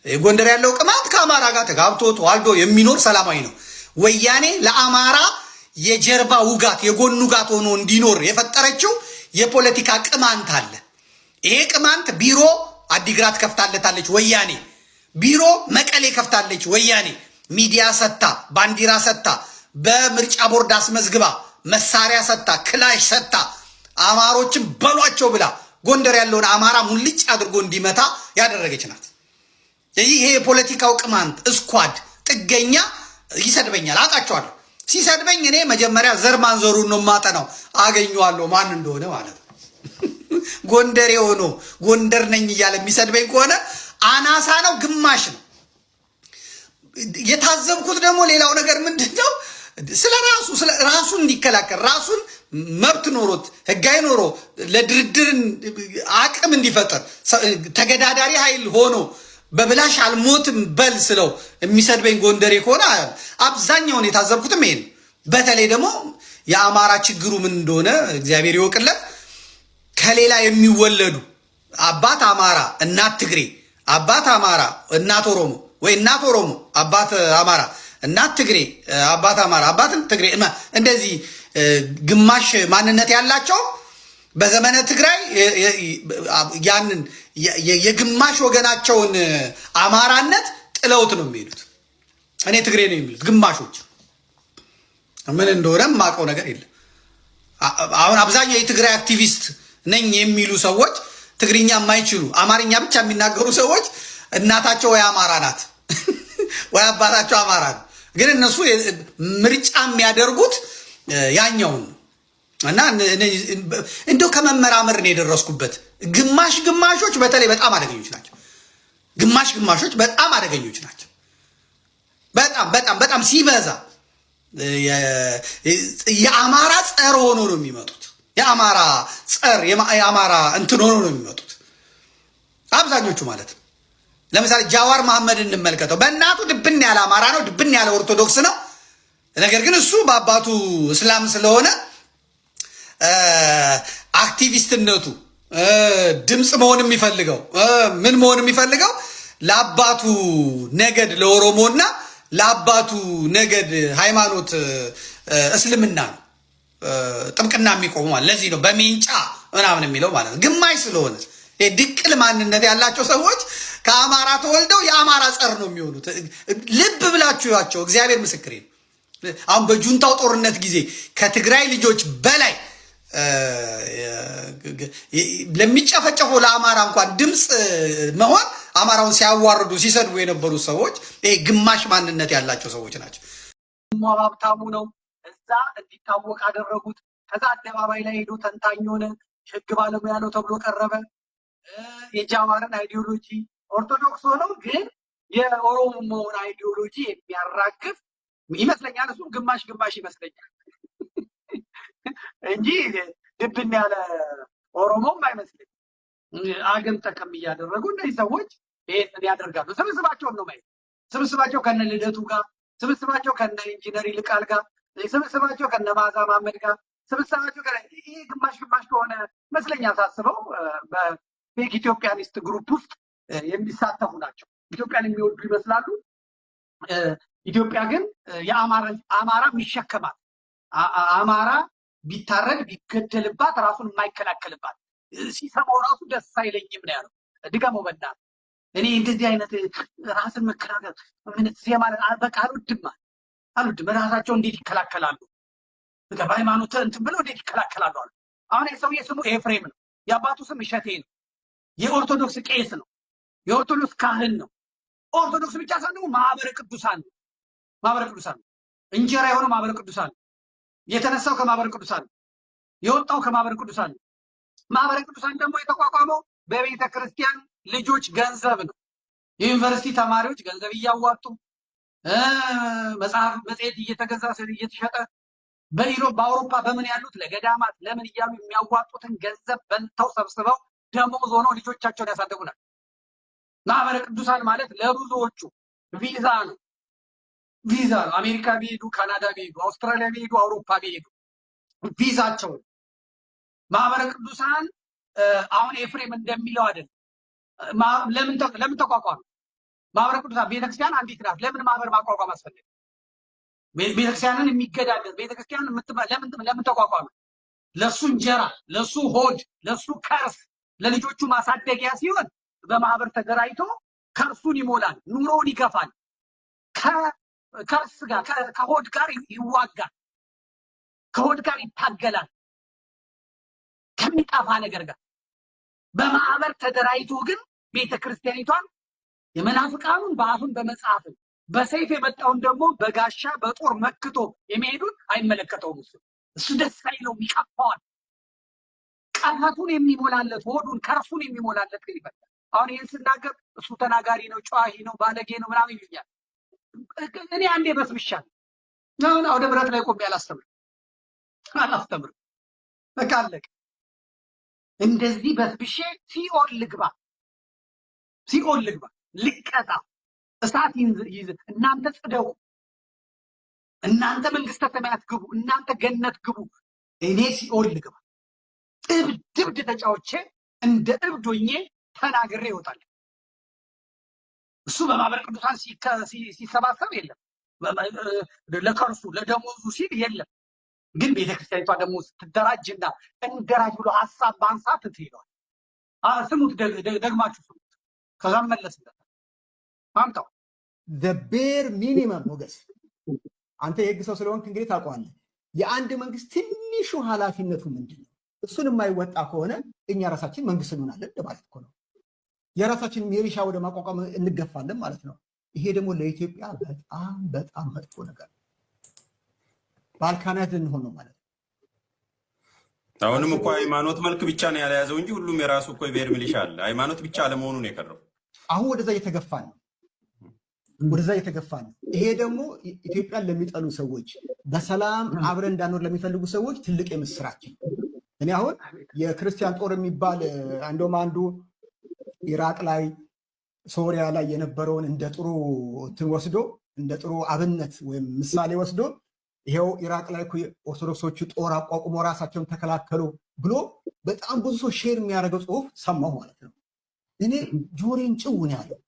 ጎንደር ያለው ቅማንት ከአማራ ጋር ተጋብቶ ተዋልዶ የሚኖር ሰላማዊ ነው። ወያኔ ለአማራ የጀርባ ውጋት የጎን ውጋት ሆኖ እንዲኖር የፈጠረችው የፖለቲካ ቅማንት አለ። ይሄ ቅማንት ቢሮ አዲግራት ከፍታለታለች ወያኔ፣ ቢሮ መቀሌ ከፍታለች ወያኔ፣ ሚዲያ ሰታ፣ ባንዲራ ሰታ፣ በምርጫ ቦርድ አስመዝግባ፣ መሳሪያ ሰታ፣ ክላሽ ሰታ፣ አማሮችን በሏቸው ብላ ጎንደር ያለውን አማራ ሙልጭ አድርጎ እንዲመታ ያደረገች ናት። ይሄ የፖለቲካው ቅማንት እስኳድ ጥገኛ ይሰድበኛል፣ አውቃቸዋለሁ። ሲሰድበኝ እኔ መጀመሪያ ዘር ማንዘሩን ነው ማጠናው፣ አገኘዋለሁ ማን እንደሆነ ማለት ነው። ጎንደሬ ሆኖ ጎንደር ነኝ እያለ የሚሰድበኝ ከሆነ አናሳ ነው፣ ግማሽ ነው። የታዘብኩት ደግሞ ሌላው ነገር ምንድን ነው? ስለ ራሱን እንዲከላከል ራሱን መብት ኖሮት ህጋዊ ኖሮ ለድርድርን አቅም እንዲፈጠር ተገዳዳሪ ኃይል ሆኖ በብላሽ አልሞትም በል ስለው የሚሰድበኝ ጎንደሬ ከሆነ አብዛኛውን የታዘብኩትም ይሄን። በተለይ ደግሞ የአማራ ችግሩ ምን እንደሆነ እግዚአብሔር ይወቅለት። ከሌላ የሚወለዱ አባት አማራ እናት ትግሬ፣ አባት አማራ እናት ኦሮሞ፣ ወይ እናት ኦሮሞ አባት አማራ እናት ትግሬ፣ አባት አማራ አባትም ትግሬ፣ እንደዚህ ግማሽ ማንነት ያላቸው በዘመነ ትግራይ ያንን የግማሽ ወገናቸውን አማራነት ጥለውት ነው የሚሄዱት። እኔ ትግሬ ነው የሚሉት ግማሾች። ምን እንደሆነ የማውቀው ነገር የለም። አሁን አብዛኛው የትግራይ አክቲቪስት ነኝ የሚሉ ሰዎች ትግርኛ የማይችሉ አማርኛ ብቻ የሚናገሩ ሰዎች እናታቸው ወይ አማራ ናት ወይ አባታቸው አማራ ነው። ግን እነሱ ምርጫ የሚያደርጉት ያኛውን ነው። እና እንደው ከመመራመር ነው የደረስኩበት። ግማሾች በተለይ በጣም አደገኞች ናቸው። ግማሾች በጣም አደገኞች ናቸው። በጣም ሲበዛ የአማራ ጸር ሆኖ ነው የሚመጡት። የአማራ ጸር የአማራ እንትን ሆኖ ነው የሚመጡት አብዛኞቹ ማለት ነው። ለምሳሌ ጃዋር መሐመድ እንመልከተው። በእናቱ ድብን ያለ አማራ ነው፣ ድብን ያለ ኦርቶዶክስ ነው። ነገር ግን እሱ በአባቱ እስላም ስለሆነ አክቲቪስትነቱ ድምፅ መሆን የሚፈልገው ምን መሆን የሚፈልገው ለአባቱ ነገድ ለኦሮሞና ለአባቱ ነገድ ሃይማኖት እስልምና ነው ጥምቅና የሚቆመዋል። ለዚህ ነው በሜንጫ ምናምን የሚለው ማለት ነው። ግማሽ ስለሆነ ድቅል ማንነት ያላቸው ሰዎች ከአማራ ተወልደው የአማራ ጸር ነው የሚሆኑት። ልብ ብላችሁ ያቸው እግዚአብሔር ምስክሬ ነው። አሁን በጁንታው ጦርነት ጊዜ ከትግራይ ልጆች በላይ ለሚጨፈጨፉ ለአማራ እንኳን ድምፅ መሆን አማራውን ሲያዋርዱ ሲሰድቡ የነበሩ ሰዎች ይሄ ግማሽ ማንነት ያላቸው ሰዎች ናቸው። ሀብታሙ ነው እዛ እንዲታወቅ አደረጉት። ከዛ አደባባይ ላይ ሄዶ ተንታኝ ሆነ፣ ህግ ባለሙያ ነው ተብሎ ቀረበ። የጃዋርን አይዲዮሎጂ ኦርቶዶክስ ሆነው ግን የኦሮሞውን አይዲዮሎጂ የሚያራግፍ ይመስለኛል። እሱም ግማሽ ይመስለኛል እንጂ ድብን ያለ ኦሮሞም አይመስለኝ። አገም ጠቀም እያደረጉ እነዚህ ሰዎች ይሄን ያደርጋሉ። ስብስባቸውን ነው ማየት። ስብስባቸው ከነ ልደቱ ጋር፣ ስብስባቸው ከነ ኢንጂነር ይልቃል ጋር፣ ስብስባቸው ከነ ማዛ ማመድ ጋር፣ ስብስባቸው ይሄ ግማሽ ከሆነ መስለኛ ሳስበው በፌክ ኢትዮጵያኒስት ግሩፕ ውስጥ የሚሳተፉ ናቸው። ኢትዮጵያን የሚወዱ ይመስላሉ። ኢትዮጵያ ግን አማራ ይሸከማል። አማራ ቢታረድ ቢገደልባት ራሱን የማይከላከልባት ሲሰማው ራሱ ደስ አይለኝም ነው ያለው። ድገመው በእናትህ። እኔ እንደዚህ አይነት ራስን መከላከል ምን ማለት በቃ አልወድም። ራሳቸው እንዴት ይከላከላሉ? በሃይማኖት እንትን ብለው እንዴት ይከላከላሉ አሉ። አሁን የሰውዬ ስሙ ኤፍሬም ነው። የአባቱ ስም እሸቴ ነው። የኦርቶዶክስ ቄስ ነው። የኦርቶዶክስ ካህን ነው። ኦርቶዶክስ ብቻ ሳይሆን ደግሞ ማህበረ ቅዱሳን ነው። እንጀራ የሆነው ማህበረ ቅዱሳን ነው። የተነሳው ከማህበረ ቅዱሳን ነው። የወጣው ከማህበረ ቅዱሳን ነው። ማህበረ ቅዱሳን ደግሞ የተቋቋመው በቤተ ክርስቲያን ልጆች ገንዘብ ነው። የዩኒቨርሲቲ ተማሪዎች ገንዘብ እያዋጡ መጽሐፍ መጽሔት እየተገዛ እየተሸጠ በኢሮፕ በአውሮፓ በምን ያሉት ለገዳማት ለምን እያሉ የሚያዋጡትን ገንዘብ በልተው ሰብስበው ደሞዝ ሆነው ልጆቻቸውን ያሳደጉናል። ማህበረ ቅዱሳን ማለት ለብዙዎቹ ቪዛ ነው። አሜሪካ ቢሄዱ፣ ካናዳ ቢሄዱ፣ አውስትራሊያ ቢሄዱ፣ አውሮፓ ቢሄዱ ቪዛቸው ማህበረ ቅዱሳን አሁን ኤፍሬም እንደሚለው አይደለም። ለምን ተቋቋመ? ማህበረ ቅዱሳን ቤተክርስቲያን አንዲት ናት። ለምን ማህበር ማቋቋም አስፈለገ? ቤተክርስቲያንን የሚገዳደር ቤተክርስቲያን ለምን ተቋቋመ? ለሱ እንጀራ፣ ለሱ ሆድ፣ ለሱ ከርስ፣ ለልጆቹ ማሳደጊያ ሲሆን በማህበር ተደራጅቶ ከርሱን ይሞላል፣ ኑሮውን ይገፋል፣ ከከርስ ጋር ከሆድ ጋር ይዋጋል፣ ከሆድ ጋር ይታገላል ከሚጠፋ ነገር ጋር። በማህበር ተደራጅቶ ግን ቤተክርስቲያኒቷን የመናፍቃኑን በአፉን በመጽሐፍን በሰይፍ የመጣውን ደግሞ በጋሻ በጦር መክቶ የሚሄዱን አይመለከተውም። እሱ ደስ አይለው፣ ይቀፋዋል። ቀፈቱን የሚሞላለት ሆዱን ከርሱን የሚሞላለት ግን ይፈታል። አሁን ይህን ስናገር እሱ ተናጋሪ ነው፣ ጨዋሂ ነው፣ ባለጌ ነው ምናምን ይሉኛል። እኔ አንዴ በስብሻለሁ። አሁን አውደ ምሕረት ላይ ቆሜ አላስተምርም። በቃ አለቀ። እንደዚህ በስብሼ ሲኦል ልግባ ልቀጣ፣ እሳት ይዝ፣ እናንተ ጽደው፣ እናንተ መንግስተ ሰማያት ግቡ፣ እናንተ ገነት ግቡ፣ እኔ ሲኦል ልግባ። እብድ ተጫውቼ እንደ እብድ ሆኜ ተናግሬ ይወጣል። እሱ በማህበረ ቅዱሳን ሲሰባሰብ የለም፣ ለከርሱ ለደሞዙ ሲል የለም። ግን ቤተክርስቲያኒቷ ደግሞ ስትደራጅና እንደራጅ ብሎ ሀሳብ ማንሳት ትይለዋል። ስሙት፣ ደግማችሁ ስሙት፣ ከዛም መለስበት አምጣው። ቤር ሚኒመም ሞገስ፣ አንተ የህግ ሰው ስለሆንክ እንግዲህ ታውቀዋለህ። የአንድ መንግስት ትንሹ ኃላፊነቱ ምንድን ነው? እሱን የማይወጣ ከሆነ እኛ ራሳችን መንግስት እንሆናለን ማለት እኮ ነው። የራሳችን ሚሊሻ ወደ ማቋቋም እንገፋለን ማለት ነው። ይሄ ደግሞ ለኢትዮጵያ በጣም በጣም መጥፎ ነገር ነው። ባልካናት ልንሆን ነው ማለት ነው። አሁንም እኮ ሃይማኖት መልክ ብቻ ነው ያልያዘው እንጂ ሁሉም የራሱ እኮ የብሔር ሚሊሻ አለ። ሃይማኖት ብቻ አለመሆኑ ነው የቀረው። አሁን ወደዛ እየተገፋን ነው። ይሄ ደግሞ ኢትዮጵያን ለሚጠሉ ሰዎች፣ በሰላም አብረን እንዳኖር ለሚፈልጉ ሰዎች ትልቅ የምስራች ነው። እኔ አሁን የክርስቲያን ጦር የሚባል እንደውም አንዱ ኢራቅ ላይ ሶሪያ ላይ የነበረውን እንደ ጥሩ እንትን ወስዶ እንደ ጥሩ አብነት ወይም ምሳሌ ወስዶ ይሄው ኢራቅ ላይ ኦርቶዶክሶቹ ጦር አቋቁሞ ራሳቸውን ተከላከሉ ብሎ በጣም ብዙ ሰው ሼር የሚያደርገው ጽሁፍ ሰማሁ ማለት ነው። እኔ ጆሮዬን ጭው ነው ያለው።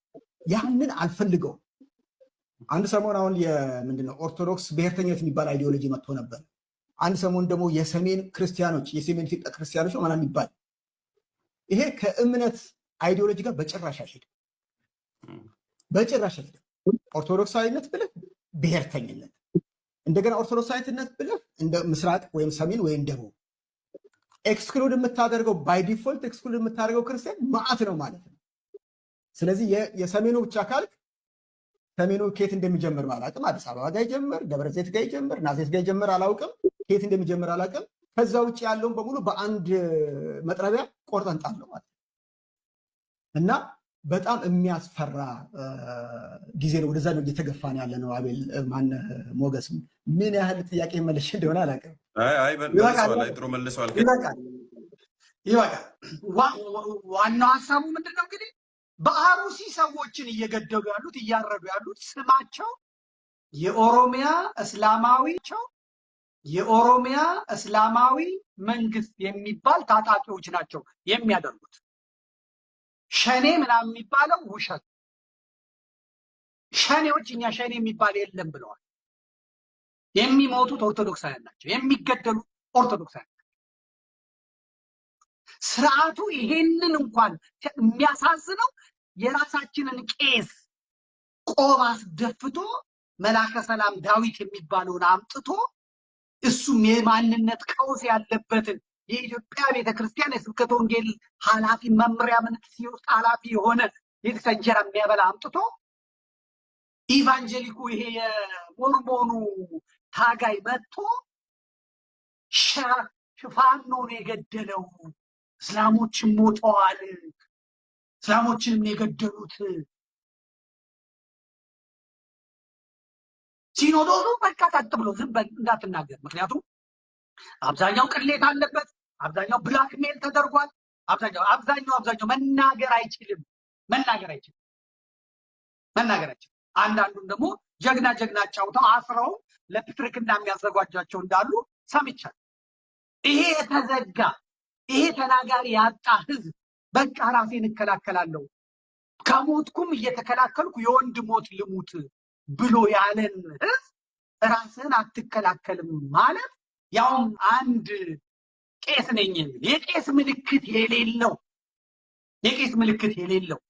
ያንን አልፈልገው። አንድ ሰሞን አሁን ምንድነው ኦርቶዶክስ ብሔርተኝነት የሚባል አይዲዮሎጂ መጥቶ ነበር። አንድ ሰሞን ደግሞ የሰሜን ክርስቲያኖች የሰሜን ኢትዮጵያ ክርስቲያኖች ነው ምናምን የሚባል ይሄ ከእምነት አይዲዮሎጂ ጋር በጭራሽ አይሄድም። ኦርቶዶክሳዊነት ብለህ ብሔርተኝነት፣ እንደገና ኦርቶዶክሳዊነት ብለህ እንደ ምስራቅ ወይም ሰሜን ወይም ደቡብ ኤክስክሉድ የምታደርገው ባይ ዲፎልት ኤክስክሉድ የምታደርገው ክርስቲያን ማዕት ነው ማለት ነው። ስለዚህ የሰሜኑ ብቻ ካልክ ሰሜኑ ከየት እንደሚጀምር አላውቅም። አዲስ አበባ ጋር ይጀምር፣ ደብረ ዘይት ጋር ይጀምር፣ ናዝሬት ጋር ይጀምር አላውቅም። ከየት እንደሚጀምር አላውቅም። ከዛ ውጭ ያለውን በሙሉ በአንድ መጥረቢያ ቆርጠን ጣለው ማለት ነው። እና በጣም የሚያስፈራ ጊዜ ነው። ወደዛ ነው እየተገፋን ያለ ነው። አቤል ማነህ ሞገስ፣ ምን ያህል ጥያቄ መልሼ እንደሆነ አላውቅም። ጥሩ መልሰዋል። ይበቃል። ዋናው ሀሳቡ ምንድነው እንግዲህ በአሩሲ ሰዎችን እየገደሉ ያሉት እያረዱ ያሉት ስማቸው የኦሮሚያ እስላማዊ መንግስት የሚባል ታጣቂዎች ናቸው የሚያደርጉት። ሸኔ ምናምን የሚባለው ውሸት። ሸኔዎች እኛ ሸኔ የሚባል የለም ብለዋል። የሚሞቱት ኦርቶዶክሳውያን ናቸው፣ የሚገደሉት ኦርቶዶክሳውያን ናቸው። ስርዓቱ ይሄንን እንኳን የሚያሳዝነው የራሳችንን ቄስ ቆብ አስደፍቶ መላከ ሰላም ዳዊት የሚባለውን አምጥቶ እሱም የማንነት ቀውስ ያለበትን የኢትዮጵያ ቤተክርስቲያን የስብከተ ወንጌል ኃላፊ መምሪያ ምንትስ ውስጥ ኃላፊ የሆነ ቤተክርስቲያን እንጀራ የሚያበላ አምጥቶ ኢቫንጀሊኩ ይሄ የሞርሞኑ ታጋይ መጥቶ ፋኖን የገደለው እስላሞችን ሞተዋል፣ እስላሞችንም የገደሉት ሲኖዶሱ በቃ ቀጥ ብሎ ዝም በል እንዳትናገር። ምክንያቱም አብዛኛው ቅሌት አለበት፣ አብዛኛው ብላክሜል ተደርጓል። አብዛኛው መናገር አይችልም። አንዳንዱን ደግሞ ጀግና አጫውተው አስረው ለፕትርክና የሚያዘጋጇቸው እንዳሉ ሰምቻለሁ። ይሄ የተዘጋ ይሄ ተናጋሪ ያጣ ህዝብ በቃ ራሴን እከላከላለሁ ከሞትኩም እየተከላከልኩ የወንድ ሞት ልሙት ብሎ ያለን ህዝብ ራስህን አትከላከልም ማለት ያውም አንድ ቄስ ነኝ የቄስ ምልክት የሌለው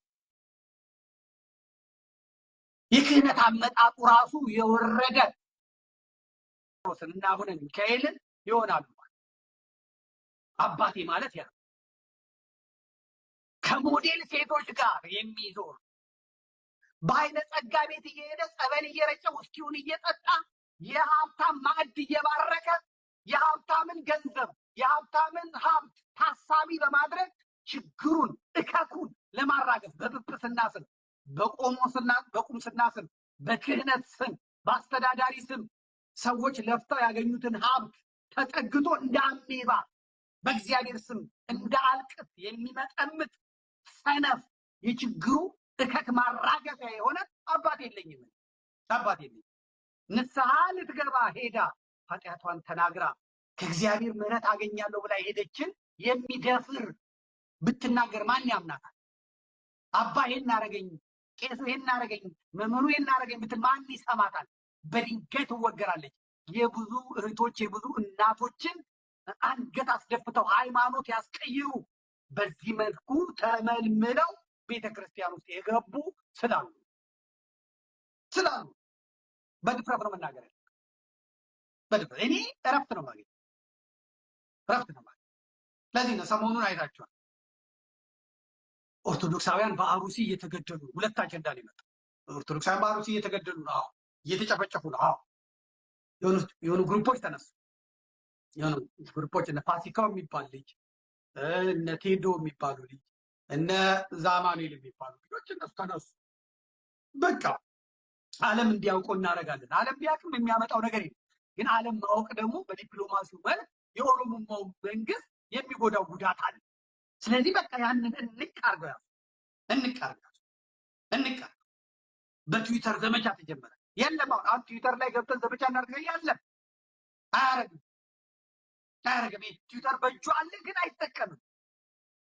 የክህነት አመጣጡ ራሱ የወረደ እና አቡነ ሚካኤልን ይሆናሉ። አባቴ ማለት ያ ከሞዴል ሴቶች ጋር የሚዞር በአይነ ጸጋ ቤት እየሄደ ጸበል እየረጨ ውስኪውን እየጠጣ የሀብታም ማዕድ እየባረከ የሀብታምን ገንዘብ የሀብታምን ሀብት ታሳቢ በማድረግ ችግሩን እከኩን ለማራገፍ በጵጵስና ስም በቁምስና ስም በክህነት ስም በአስተዳዳሪ ስም ሰዎች ለፍተው ያገኙትን ሀብት ተጠግቶ እንደ አሜባ በእግዚአብሔር ስም እንደ አልቅት የሚመጠምጥ ሰነፍ የችግሩ እከክ ማራገፊያ የሆነ አባት የለኝም። ንስሐ ልትገባ ሄዳ ኃጢአቷን ተናግራ ከእግዚአብሔር ምሕረት አገኛለሁ ብላ ሄደችን የሚደፍር ብትናገር ማን ያምናታል? አባ ይሄን አረገኝ፣ ቄሱ ይሄን አረገኝ፣ መምህሩ ይሄን አረገኝ ብትል ማን ይሰማታል? በድንጋይ ትወገራለች። የብዙ እህቶች የብዙ እናቶችን አንገት አስደፍተው ሃይማኖት ያስቀይሩ በዚህ መልኩ ተመልምለው ቤተክርስቲያን ውስጥ የገቡ ስላሉ በድፍረት ነው መናገር ያለ። በድፍረት እኔ እረፍት ነው ማግኘት። ለዚህ ነው ሰሞኑን አይታችኋል ኦርቶዶክሳውያን በአሩሲ እየተገደሉ ነው። ሁለት አጀንዳ ነው የመጣው። ኦርቶዶክሳውያን በአሩሲ እየተገደሉ ነው። አዎ እየተጨፈጨፉ ነው። አዎ የሆኑ ግሩፖች ተነሱ። የሆኑ ግሩፖች እነ ፋሲካው የሚባል ልጅ እነ ቴዶ የሚባሉ ልጅ እነ ዛማኑኤል የሚባሉ ልጆች እነሱ ተነሱ። በቃ ዓለም እንዲያውቀው እናደርጋለን። ዓለም ቢያውቅም የሚያመጣው ነገር የለም። ግን ዓለም ማወቅ ደግሞ በዲፕሎማሲው መልክ የኦሮሞማው መንግስት የሚጎዳው ጉዳት አለ። ስለዚህ በቃ ያንን እንቃርገው በትዊተር ዘመቻ ተጀመረ። የለም አሁን ትዊተር ላይ ገብተን ዘመቻ እናድርገው ያለም አያረግም። ትዊተር በእጁ አለ ግን አይጠቀምም።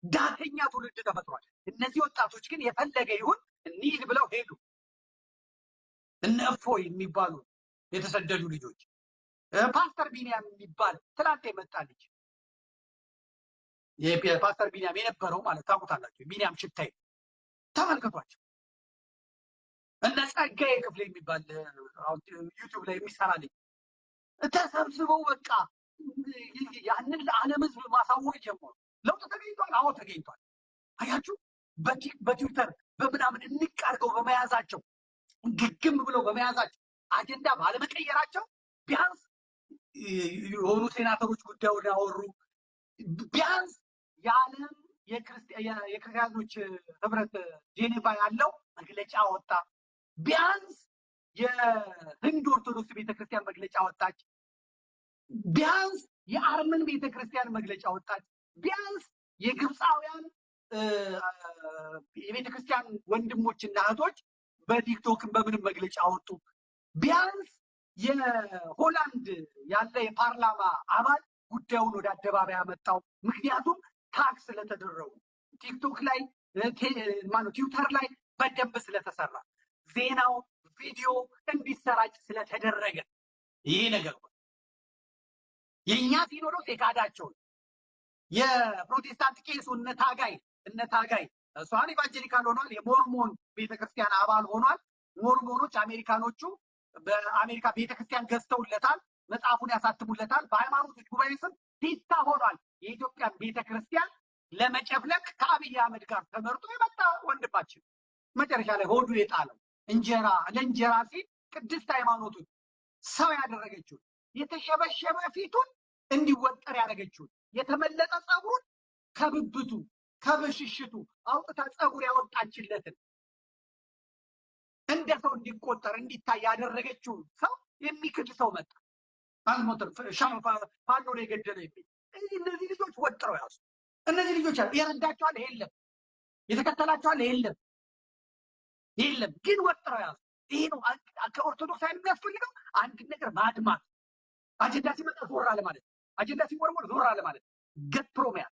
ዳተኛ ትውልድ ተፈጥሯል። እነዚህ ወጣቶች ግን የፈለገ ይሁን እንሂድ ብለው ሄዱ። እነ እፎይ የሚባሉ የተሰደዱ ልጆች፣ ፓስተር ቢኒያም የሚባል ትላንት የመጣ ልጅ የፓስተር ቢኒያም የነበረው ማለት ታውቁታላችሁ። ቢኒያም ሽታይ ተመልከቷቸው። እነ ጸጋዬ ክፍሌ የሚባል ዩቲዩብ ላይ የሚሰራ ልጅ ተሰብስበው በቃ ያንን ለዓለም ህዝብ ማሳወቅ ጀመሩ። ለውጥ ተገኝቷል። አዎ ተገኝቷል። አያችሁ፣ በትዊተር በምናምን እንቃርገው በመያዛቸው ግግም ብለው በመያዛቸው አጀንዳ ባለመቀየራቸው ቢያንስ የሆኑ ሴናተሮች ጉዳዩን ያወሩ። ቢያንስ የዓለም የክርስቲያኖች ህብረት ጄኔቫ ያለው መግለጫ ወጣ። ቢያንስ የህንድ ኦርቶዶክስ ቤተክርስቲያን መግለጫ ወጣች። ቢያንስ የአርመን ቤተክርስቲያን መግለጫ ወጣች። ቢያንስ የግብፃውያን የቤተክርስቲያን ወንድሞችና እህቶች በቲክቶክን በምንም መግለጫ ወጡ። ቢያንስ የሆላንድ ያለ የፓርላማ አባል ጉዳዩን ወደ አደባባይ ያመጣው። ምክንያቱም ታክስ ስለተደረጉ ቲክቶክ ላይ ትዊተር ላይ በደንብ ስለተሰራ ዜናው ቪዲዮ እንዲሰራጭ ስለተደረገ ይሄ ነገር የእኛ ሲኖዶስ የካዳቸውን የፕሮቴስታንት ቄሱ እነ ታጋይ እሷን ኢቫንጀሊካል ሆኗል። የሞርሞን ቤተክርስቲያን አባል ሆኗል። ሞርሞኖች አሜሪካኖቹ በአሜሪካ ቤተክርስቲያን ገዝተውለታል፣ መጽሐፉን ያሳትሙለታል። በሃይማኖቶች ጉባኤ ስም ፒታ ሆኗል። የኢትዮጵያን ቤተክርስቲያን ለመጨፍለቅ ከአብይ አህመድ ጋር ተመርጦ የመጣ ወንድማችን መጨረሻ ላይ ሆዱ የጣለው ለእንጀራ ሲል ቅድስት ሃይማኖቱን ሰው ያደረገችውን የተሸበሸበ ፊቱን እንዲወጠር ያደረገችውን የተመለጠ ጸጉሩን ከብብቱ ከብሽሽቱ አውጥታ ጸጉር ያወጣችለትን እንደ ሰው እንዲቆጠር እንዲታይ ያደረገችውን ሰው የሚክድ ሰው መጣ። አልሞተር ፋኖ ነው የገደለ የሚል እነዚህ ልጆች ወጥረው ያዙ። እነዚህ ልጆች የረዳቸዋል የለም፣ የተከተላቸዋል የለም፣ ግን ወጥረው ያዙ። ይሄ ነው ከኦርቶዶክስ አይደል የሚያስፈልገው። አንድ ነገር ማድማት፣ አጀንዳ ሲመጣ ዞር አለ ማለት፣ አጀንዳ ሲወርወር ዞር አለ ማለት፣ ገትሮ መያዝ።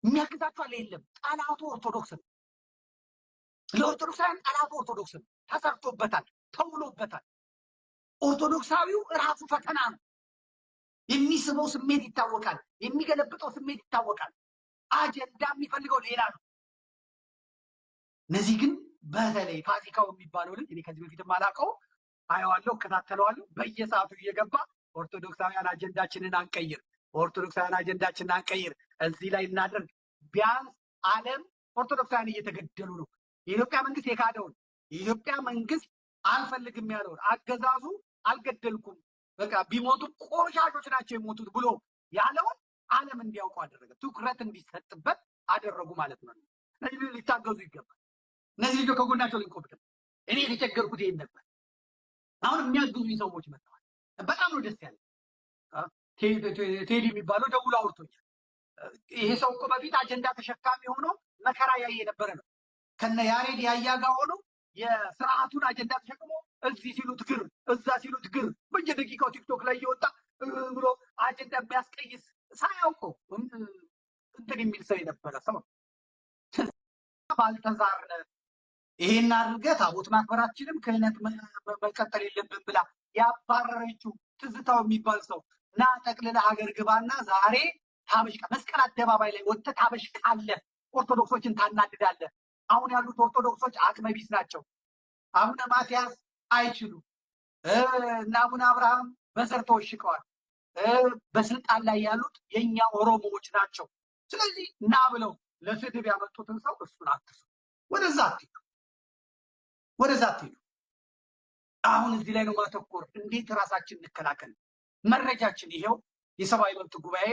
የሚያግዛቸዋል የለም። ጠላቱ ኦርቶዶክስ ነው። ለኦርቶዶክሳውያን ጠላት ኦርቶዶክስ ነው። ተሰርቶበታል፣ ተውሎበታል። ኦርቶዶክሳዊው ራሱ ፈተና ነው። የሚስበው ስሜት ይታወቃል፣ የሚገለብጠው ስሜት ይታወቃል። አጀንዳ የሚፈልገው ሌላ ነው። እነዚህ ግን በተለይ ፋሲካው የሚባለው ልጅ እኔ ከዚህ በፊትም አላውቀው፣ አየዋለሁ፣ እከታተለዋለሁ። በየሰዓቱ እየገባ ኦርቶዶክሳውያን አጀንዳችንን አንቀይር፣ ኦርቶዶክሳውያን አጀንዳችንን አንቀይር፣ እዚህ ላይ እናደርግ። ቢያንስ ዓለም ኦርቶዶክሳውያን እየተገደሉ ነው። የኢትዮጵያ መንግስት የካደውን የኢትዮጵያ መንግስት አልፈልግም ያለውን አገዛዙ አልገደልኩም በቃ ቢሞቱ ቆሻሾች ናቸው የሞቱት ብሎ ያለውን ዓለም እንዲያውቁ አደረገ። ትኩረት እንዲሰጥበት አደረጉ ማለት ነው። እነዚህ ልጆች ሊታገዙ ይገባል። እነዚህ ልጆች ከጎናቸው ልንቆም ይገባል። እኔ የተቸገርኩት ይሄን ነበር። አሁን የሚያግዙኝ ሰዎች መጥተዋል። በጣም ነው ደስ ያለ። ቴዲ የሚባለው ደውሎ አውርቶኛል። ይሄ ሰው እኮ በፊት አጀንዳ ተሸካሚ ሆኖ መከራ ያየ ነበረ ነው። ከነ ያሬድ ያያ ጋር ሆኖ የስርዓቱን አጀንዳ ተሸክሞ እዚህ ሲሉት ግር እዛ ሲሉት ግር በየደቂቃው ቲክቶክ ላይ እየወጣ ብሎ አጀንዳ የሚያስቀይስ ሳያውቀው እንትን የሚል ሰው የነበረ ሰው ባልተዛር ይሄን አድርገህ ታቦት ማክበራችንም ክህነት መቀጠል የለብን ብላ ያባረረችው ትዝታው የሚባል ሰው እና ጠቅልላ ሀገር ግባና ዛሬ ታበሽቃ መስቀል አደባባይ ላይ ወጥተህ ታበሽቃለህ፣ ኦርቶዶክሶችን ታናድዳለህ። አሁን ያሉት ኦርቶዶክሶች አቅመ ቢስ ናቸው። አቡነ ማትያስ አይችሉም እና አቡነ አብርሃም በዘር ተወሽቀዋል። በስልጣን ላይ ያሉት የኛ ኦሮሞዎች ናቸው። ስለዚህ እና ብለው ለስድብ ያመጡትን ሰው እሱን አትሱ፣ ወደዛ አትሄዱ፣ ወደዛ አትሄዱ። አሁን እዚህ ላይ ነው ማተኮር። እንዴት ራሳችን እንከላከል? መረጃችን ይሄው የሰብአዊ መብት ጉባኤ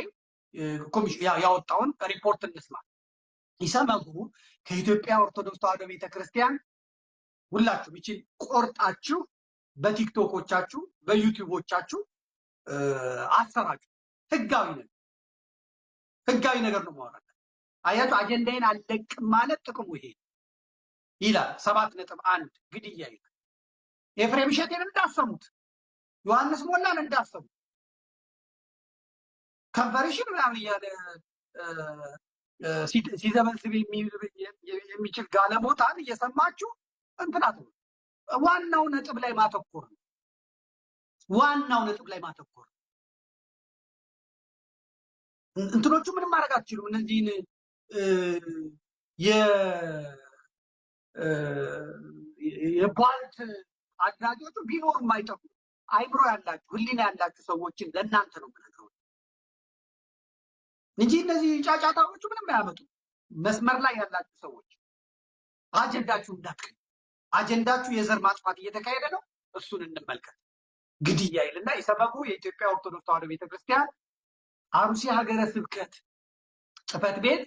ኮሚሽን ያወጣውን ሪፖርት እንስማ። ኢሰመጉ ከኢትዮጵያ ኦርቶዶክስ ተዋሕዶ ቤተክርስቲያን ሁላችሁም ይችን ቆርጣችሁ በቲክቶኮቻችሁ በዩቲዩቦቻችሁ አሰራጩ። ህጋዊ ነገር ነው ማውራት። አያችሁ አጀንዳዬን አልለቅም ማለት ጥቅሙ ይሄ ይላል። 7.1 ግድያ ይላል። ኤፍሬም እሸቴን እንዳሰሙት ዮሐንስ ሞላን እንዳሰሙት ከንፈርሽን ምናምን እያለ ሲዘበዝብ የሚችል ጋለሞታን እየሰማችሁ እንትናት ነው። ዋናው ነጥብ ላይ ማተኮር ነው። ዋናው ነጥብ ላይ ማተኮር እንትኖቹ ምንም ማድረግ አትችሉም። እነዚህን የቧልት አድራጊዎቹ ቢኖሩም አይጠፉም። አይምሮ ያላችሁ ህሊና ያላችሁ ሰዎችን ለእናንተ ነው የምነግረው እንጂ እነዚህ ጫጫታዎቹ ምንም አያመጡ። መስመር ላይ ያላችሁ ሰዎች አጀንዳችሁ እንዳትቀኝ። አጀንዳችሁ የዘር ማጥፋት እየተካሄደ ነው። እሱን እንመልከት። ግድያ ይልና ኢሰመጉ የኢትዮጵያ ኦርቶዶክስ ተዋሕዶ ቤተክርስቲያን አሩሲ ሀገረ ስብከት ጽሕፈት ቤት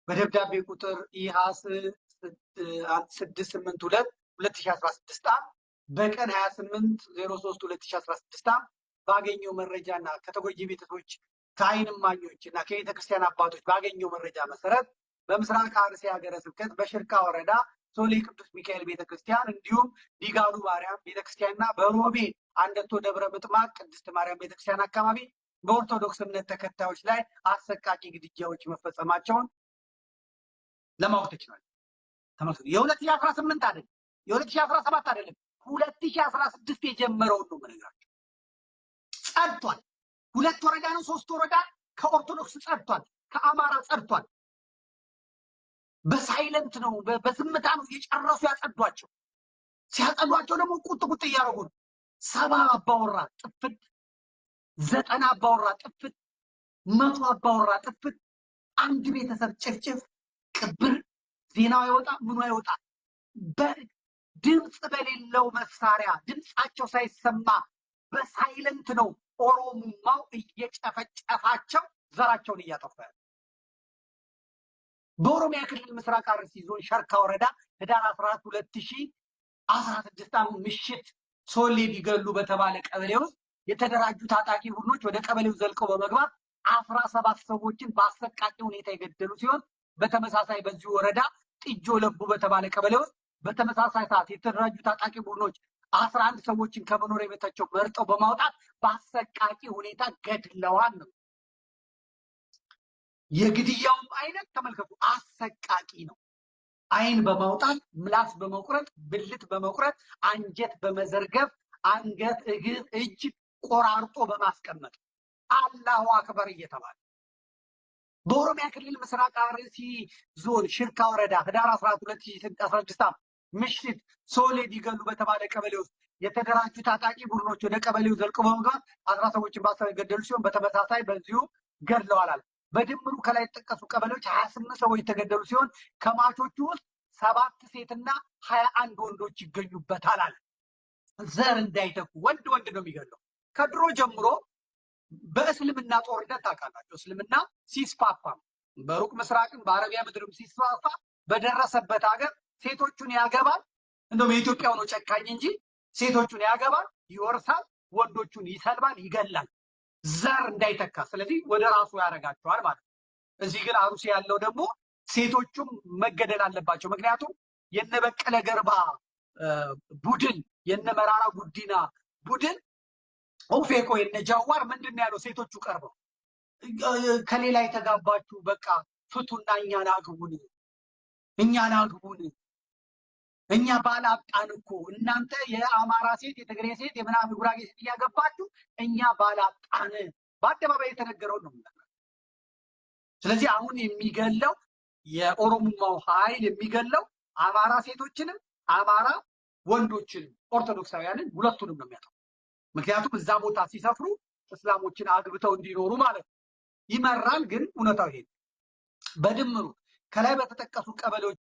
በደብዳቤ ቁጥር ኢሃስ 682/2016 በቀን 28/03/2016 ባገኘው መረጃና ከተጎጂ ቤተሰቦች ከዓይን እማኞች እና ከቤተክርስቲያን አባቶች ባገኘው መረጃ መሰረት በምስራቅ አርሲ ሀገረ ስብከት በሽርካ ወረዳ ሶሌ ቅዱስ ሚካኤል ቤተክርስቲያን እንዲሁም ዲጋሉ ማርያም ቤተክርስቲያንና በሮቤ አንደቶ ደብረ ምጥማቅ ቅድስት ማርያም ቤተክርስቲያን አካባቢ በኦርቶዶክስ እምነት ተከታዮች ላይ አሰቃቂ ግድያዎች መፈጸማቸውን ለማወቅ ተችሏል። ተመልከቱ። የ2018 አይደለም፣ የ2017 አይደለም፣ 2016 የጀመረውን ነው የምነግራቸው። ጸድቷል። 2 ወረዳ ነው 3 ወረዳ ከኦርቶዶክስ ጸድቷል፣ ከአማራ ጸድቷል። በሳይለንት ነው በዝምታ ነው እየጨረሱ ያጸዷቸው። ሲያጸዷቸው ደግሞ ቁጥ እያደረጉ ነው። 70 አባወራ ጥፍት፣ 90 አባወራ ጥፍት፣ 100 አባወራ ጥፍት፣ አንድ ቤተሰብ ጭፍጭፍ፣ ቅብር። ዜናው አይወጣ ምኑ አይወጣ። በድምፅ በሌለው መሳሪያ ድምፃቸው ሳይሰማ በሳይለንት ነው ኦሮሞማው እየጨፈጨፋቸው ዘራቸውን እያጠፋ ያለ። በኦሮሚያ ክልል ምስራቅ አርሲ ዞን ሸርካ ወረዳ ህዳር 14 2016 ምሽት ሶሌ ቢገሉ በተባለ ቀበሌ ውስጥ የተደራጁ ታጣቂ ቡድኖች ወደ ቀበሌው ዘልቀው በመግባት 17 ሰዎችን በአሰቃቂ ሁኔታ የገደሉ ሲሆን በተመሳሳይ በዚህ ወረዳ ጥጆ ለቡ በተባለ ቀበሌ ውስጥ በተመሳሳይ ሰዓት የተደራጁ ታጣቂ ቡድኖች 11 ሰዎችን ከመኖሪያ ቤታቸው መርጠው በማውጣት በአሰቃቂ ሁኔታ ገድለዋል ነው። የግድያውም አይነት ተመልከቱ፣ አሰቃቂ ነው። አይን በማውጣት ምላስ በመቁረጥ ብልት በመቁረጥ አንጀት በመዘርገፍ አንገት እግር እጅ ቆራርጦ በማስቀመጥ አላሁ አክበር እየተባለ በኦሮሚያ ክልል ምስራቅ አርሲ ዞን ሽርካ ወረዳ ህዳር 12 2016 ምሽት ሶሌ ዲገሉ በተባለ ቀበሌ ውስጥ የተደራጁ ታጣቂ ቡድኖች ወደ ቀበሌው ዘልቀው በመግባት 10 ሰዎችን በአሰር ገደሉ ሲሆን በተመሳሳይ በዚሁ ገድለዋል። በድምሩ ከላይ የተጠቀሱ ቀበሌዎች 28 ሰዎች የተገደሉ ሲሆን ከማቾቹ ውስጥ 7 ሴትና 21 ወንዶች ይገኙበታል አለ። ዘር እንዳይተኩ ወንድ ነው የሚገድለው። ከድሮ ጀምሮ በእስልምና ጦርነት ታውቃላችሁ፣ እስልምና ሲስፋፋ በሩቅ ምስራቅም በአረቢያ ምድርም ሲስፋፋ በደረሰበት ሀገር ሴቶቹን ያገባል። እንደውም የኢትዮጵያው ነው ጨካኝ እንጂ ሴቶቹን ያገባል፣ ይወርሳል፣ ወንዶቹን ይሰልባል፣ ይገላል፣ ዘር እንዳይተካ። ስለዚህ ወደ ራሱ ያደርጋቸዋል ማለት ነው። እዚህ ግን አሩሲ ያለው ደግሞ ሴቶቹም መገደል አለባቸው። ምክንያቱም የነበቀለ ገርባ ቡድን የነመራራ ጉዲና ቡድን ኦፌኮ የነጃዋር ምንድን ያለው ሴቶቹ ቀርበው ከሌላ የተጋባችሁ በቃ ፍቱና እኛን አግቡን እኛ ባላጣን እኮ እናንተ የአማራ ሴት የትግሬ ሴት የምናምን ጉራጌ ሴት እያገባችሁ እኛ ባላጣን በአደባባይ የተነገረው ነው። ስለዚህ አሁን የሚገለው የኦሮሞማው ኃይል የሚገለው አማራ ሴቶችንም አማራ ወንዶችንም ኦርቶዶክሳውያንን ሁለቱንም ነው የሚያጠፋው። ምክንያቱም እዛ ቦታ ሲሰፍሩ እስላሞችን አግብተው እንዲኖሩ ማለት ነው። ይመራል፣ ግን እውነታው ይሄ። በድምሩ ከላይ በተጠቀሱ ቀበሌዎች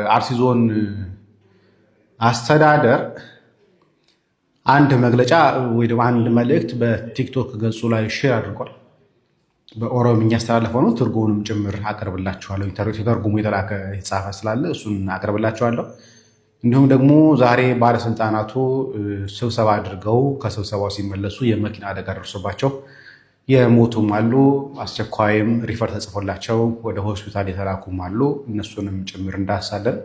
አርሲ ዞን አስተዳደር አንድ መግለጫ ወይ ደግሞ አንድ መልእክት በቲክቶክ ገጹ ላይ ሼር አድርጓል። በኦሮምኛ ያስተላለፈው ነው። ትርጉሙንም ጭምር አቀርብላችኋለሁ። ተርጉሙ የተጻፈ ስላለ እሱን አቀርብላችኋለሁ። እንዲሁም ደግሞ ዛሬ ባለስልጣናቱ ስብሰባ አድርገው ከስብሰባው ሲመለሱ የመኪና አደጋ ደርሶባቸው የሞቱም አሉ፣ አስቸኳይም ሪፈር ተጽፎላቸው ወደ ሆስፒታል የተላኩም አሉ። እነሱንም ጭምር እንዳሳለን።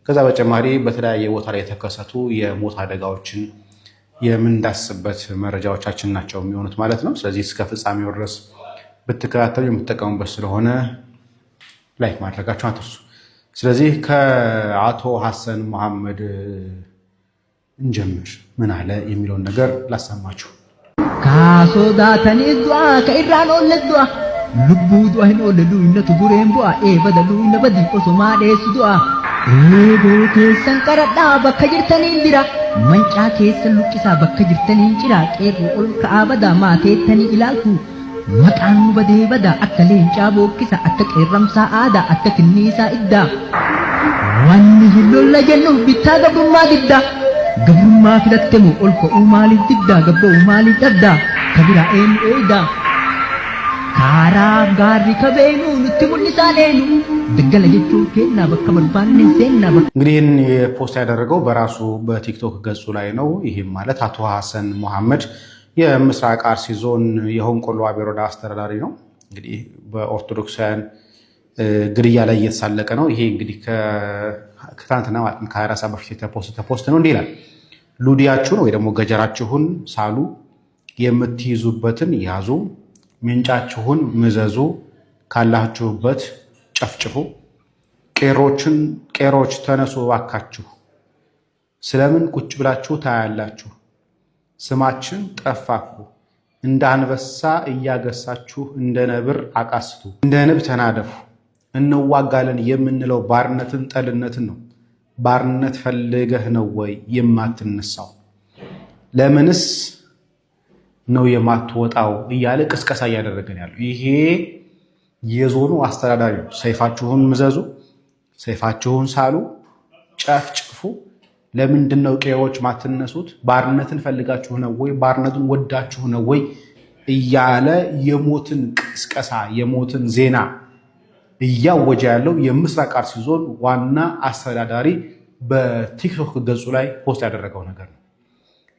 ከዛ በተጨማሪ በተለያየ ቦታ ላይ የተከሰቱ የሞት አደጋዎችን የምንዳስበት መረጃዎቻችን ናቸው የሚሆኑት ማለት ነው። ስለዚህ እስከ ፍጻሜው ድረስ ብትከታተሉ የምትጠቀሙበት ስለሆነ ላይክ ማድረጋችሁ አትርሱ። ስለዚህ ከአቶ ሐሰን መሐመድ እንጀምር። ምን አለ የሚለውን ነገር ላሰማችሁ። ካሶዳተኒ ዱአ ከኢራን ወለዱአ ልቡ ዱአ ሂን ወለዱ እነቱ ጉሬን ቡአ በደሉ ነበዲ ኦሶማ ዴስ ዱአ ጎቴሰን ቀረዳ በከ ጅርተኒ ቢራ መንጫ ኬሰን ሉቂሳ በከ ጅርተኒ ጭራ ቄሩ ኦል ከአበዳ ማቴተኒ ኢላልኩ መቃኑ በዴበዳ አከ ሌንጫ ቦኪሳ አከ ቄረምሳ አዳ አከ ክኒሳ ኢዳ ዋኒ ሂሎለ ጀኑ ቢታ ገብሩማ ዲዳ ገብሩማ ፊለተሙ ኦልኮ ኡማሊ ዲዳ ገቦ ኡማሊ ደዳ ከቢራ ኤዳ ካራ ጋሪ ከቤኑ ንትሙልሳሌኑ ደገለ ጀቹ ኬና በከ በርባኔ ሴና እንግዲህ ይህን የፖስት ያደረገው በራሱ በቲክቶክ ገጹ ላይ ነው። ይህም ማለት አቶ ሐሰን መሐመድ የምስራቅ አርሲ ዞን የሆንቆሎ ዋቤ ወረዳ አስተዳዳሪ ነው። እንግዲህ በኦርቶዶክሳውያን ግድያ ላይ እየተሳለቀ ነው። ይሄ እንግዲህ ከትናንትና ማለት ከ24 ሰዓት በፊት የተፖስተ ፖስት ነው። እንዲህ ይላል። ሉዲያችሁን ወይ ደግሞ ገጀራችሁን ሳሉ፣ የምትይዙበትን ያዙ፣ ምንጫችሁን ምዘዙ፣ ካላችሁበት ጨፍጭፉ፣ ቄሮች ተነሱ እባካችሁ፣ ስለምን ቁጭ ብላችሁ ታያላችሁ? ስማችን ጠፋኩ፣ እንደ አንበሳ እያገሳችሁ እንደ ነብር አቃስቱ፣ እንደ ንብ ተናደፉ። እንዋጋለን የምንለው ባርነትን ጠልነትን ነው። ባርነት ፈልገህ ነው ወይ የማትነሳው? ለምንስ ነው የማትወጣው? እያለ ቅስቀሳ እያደረገን ያለው ይሄ የዞኑ አስተዳዳሪ ነው። ሰይፋችሁን ምዘዙ፣ ሰይፋችሁን ሳሉ፣ ጨፍጭፉ። ለምንድን ነው ቄሮች ማትነሱት? ባርነትን ፈልጋችሁ ነው ወይ? ባርነትን ወዳችሁ ነው ወይ? እያለ የሞትን ቅስቀሳ የሞትን ዜና እያወጀ ያለው የምስራቅ አርሲ ዞን ዋና አስተዳዳሪ በቲክቶክ ገጹ ላይ ፖስት ያደረገው ነገር ነው።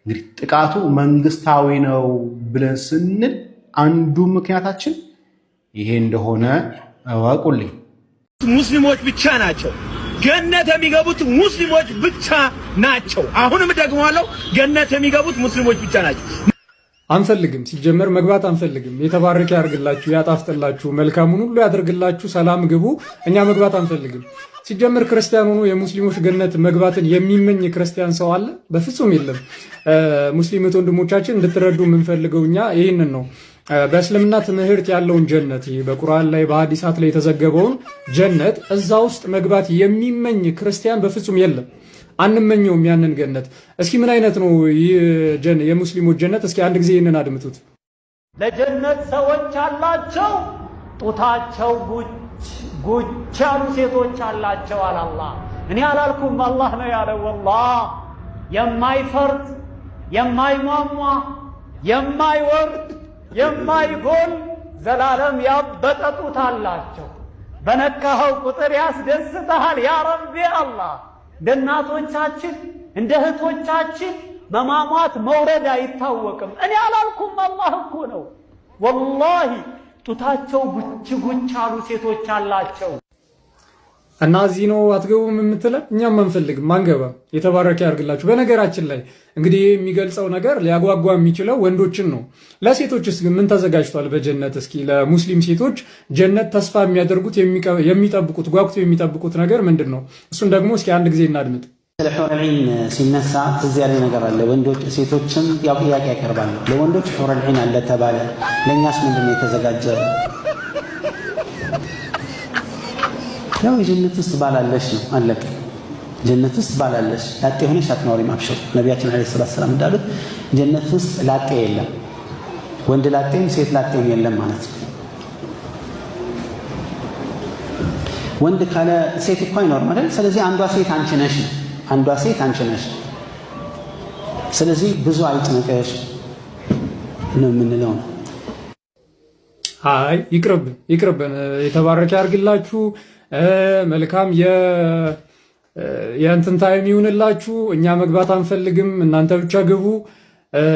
እንግዲህ ጥቃቱ መንግስታዊ ነው ብለን ስንል አንዱ ምክንያታችን ይሄ እንደሆነ እወቁልኝ። ሙስሊሞች ብቻ ናቸው ገነት የሚገቡት፣ ሙስሊሞች ብቻ ናቸው። አሁንም ደግሞዋለሁ፣ ገነት የሚገቡት ሙስሊሞች ብቻ ናቸው። አንፈልግም። ሲጀመር መግባት አንፈልግም። የተባረከ ያርግላችሁ፣ ያጣፍጥላችሁ፣ መልካሙን ሁሉ ያደርግላችሁ፣ ሰላም ግቡ። እኛ መግባት አንፈልግም። ሲጀመር ክርስቲያን ሆኖ የሙስሊሞች ገነት መግባትን የሚመኝ ክርስቲያን ሰው አለ? በፍጹም የለም። ሙስሊም ወንድሞቻችን እንድትረዱ የምንፈልገው እኛ ይህንን ነው። በእስልምና ትምህርት ያለውን ጀነት፣ ይሄ በቁርአን ላይ በሐዲሳት ላይ የተዘገበውን ጀነት እዛ ውስጥ መግባት የሚመኝ ክርስቲያን በፍጹም የለም። አንመኘውም ያንን ገነት። እስኪ ምን አይነት ነው የሙስሊሞች ጀነት? እስኪ አንድ ጊዜ ይህንን አድምጡት። ለጀነት ሰዎች አላቸው ጡታቸው ጉች ያሉ ሴቶች አላቸው አለ አላህ። እኔ አላልኩም፣ አላህ ነው ያለው። ወላሂ የማይፈርድ የማይሟሟ የማይወርድ የማይጎል ዘላለም ያበጠ ጡት አላቸው። በነካኸው ቁጥር ያስደስተሃል። ያ ረቢ አላህ እንደ እናቶቻችን እንደ እህቶቻችን መማሟት መውረድ አይታወቅም። እኔ አላልኩም፣ አላህ እኮ ነው። ወላሂ ጡታቸው ጉች ያሉ ሴቶች አላቸው። እና እዚህ ነው አትገቡም የምትለን? እኛም አንፈልግም፣ አንገባም። የተባረከ ያርግላችሁ። በነገራችን ላይ እንግዲህ የሚገልጸው ነገር ሊያጓጓ የሚችለው ወንዶችን ነው። ለሴቶችስ ግን ምን ተዘጋጅቷል በጀነት? እስኪ ለሙስሊም ሴቶች ጀነት ተስፋ የሚያደርጉት የሚጠብቁት ጓጉቶ የሚጠብቁት ነገር ምንድን ነው? እሱን ደግሞ እስኪ አንድ ጊዜ እናድምጥ። ስለ ሑረል ዒን ሲነሳ እዚያ ላይ ነገር አለ። ወንዶች ሴቶችም ያው ጥያቄ ያቀርባሉ። ለወንዶች ሑረል ዒን አለ ተባለ፣ ለእኛስ ምንድን ነው የተዘጋጀ? ያው የጀነት ውስጥ ባላለሽ ነው፣ አለቀ። ጀነት ውስጥ ባላለሽ ላጤ ሆነሽ አትኖሪም። አብሽር ነቢያችን ዓለይሂ ሰላቱ ወሰላም እንዳሉት ጀነት ውስጥ ላጤ የለም፣ ወንድ ላጤም ሴት ላጤም የለም ማለት ነው። ወንድ ካለ ሴት እኮ አይኖርም አይደል? ስለዚህ አንዷ ሴት አንቺ ነሽ ነው፣ አንዷ ሴት አንቺ ነሽ። ስለዚህ ብዙ አይጭነቀሽ ነው የምንለው ነው። አይ ይቅርብን። የተባረከ ያርግላችሁ። መልካም የእንትን ታይም ይሁንላችሁ። እኛ መግባት አንፈልግም፣ እናንተ ብቻ ግቡ።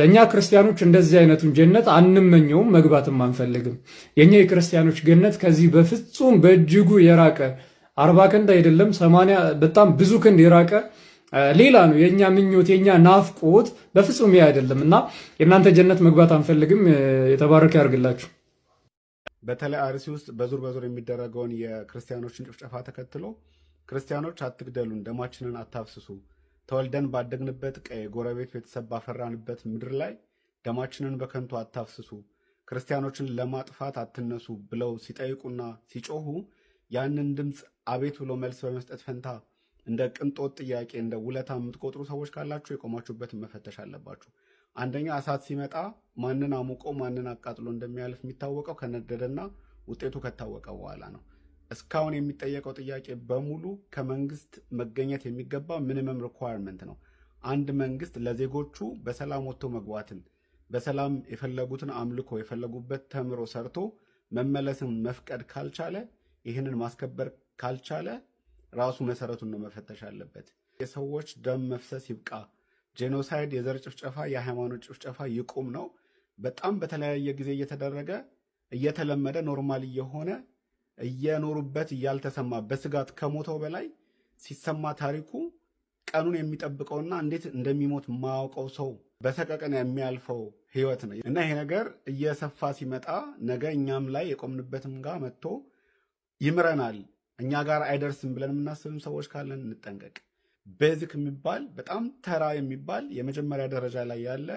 እኛ ክርስቲያኖች እንደዚህ አይነቱን ጀነት አንመኘውም፣ መግባትም አንፈልግም። የኛ የክርስቲያኖች ገነት ከዚህ በፍጹም በእጅጉ የራቀ 40 ክንድ አይደለም 80 በጣም ብዙ ክንድ የራቀ ሌላ ነው። የኛ ምኞት የኛ ናፍቆት በፍጹም ይሄ አይደለም እና የእናንተ ጀነት መግባት አንፈልግም። የተባረከ ያርግላችሁ። በተለይ አርሲ ውስጥ በዙር የሚደረገውን የክርስቲያኖችን ጭፍጨፋ ተከትሎ ክርስቲያኖች አትግደሉን፣ ደማችንን አታፍስሱ፣ ተወልደን ባደግንበት ቀይ ጎረቤት ቤተሰብ ባፈራንበት ምድር ላይ ደማችንን በከንቱ አታፍስሱ፣ ክርስቲያኖችን ለማጥፋት አትነሱ ብለው ሲጠይቁና ሲጮሁ ያንን ድምፅ አቤት ብሎ መልስ በመስጠት ፈንታ እንደ ቅንጦት ጥያቄ እንደ ውለታ የምትቆጥሩ ሰዎች ካላችሁ የቆማችሁበትን መፈተሽ አለባችሁ። አንደኛ እሳት ሲመጣ ማንን አሙቆ ማንን አቃጥሎ እንደሚያልፍ የሚታወቀው ከነደደና ውጤቱ ከታወቀ በኋላ ነው። እስካሁን የሚጠየቀው ጥያቄ በሙሉ ከመንግስት መገኘት የሚገባ ሚኒመም ሪኳየርመንት ነው። አንድ መንግስት ለዜጎቹ በሰላም ወጥቶ መግባትን፣ በሰላም የፈለጉትን አምልኮ የፈለጉበት ተምሮ ሰርቶ መመለስን መፍቀድ ካልቻለ፣ ይህንን ማስከበር ካልቻለ ራሱ መሰረቱን ነው መፈተሽ አለበት። የሰዎች ደም መፍሰስ ይብቃ። ጄኖሳይድ፣ የዘር ጭፍጨፋ፣ የሃይማኖት ጭፍጨፋ ይቁም ነው። በጣም በተለያየ ጊዜ እየተደረገ እየተለመደ ኖርማል እየሆነ እየኖሩበት እያልተሰማ በስጋት ከሞተው በላይ ሲሰማ ታሪኩ ቀኑን የሚጠብቀውና እንዴት እንደሚሞት ማያውቀው ሰው በሰቀቀን የሚያልፈው ህይወት ነው እና ይሄ ነገር እየሰፋ ሲመጣ ነገ እኛም ላይ የቆምንበትም ጋር መጥቶ ይምረናል። እኛ ጋር አይደርስም ብለን የምናስብም ሰዎች ካለን እንጠንቀቅ። ቤዚክ የሚባል በጣም ተራ የሚባል የመጀመሪያ ደረጃ ላይ ያለ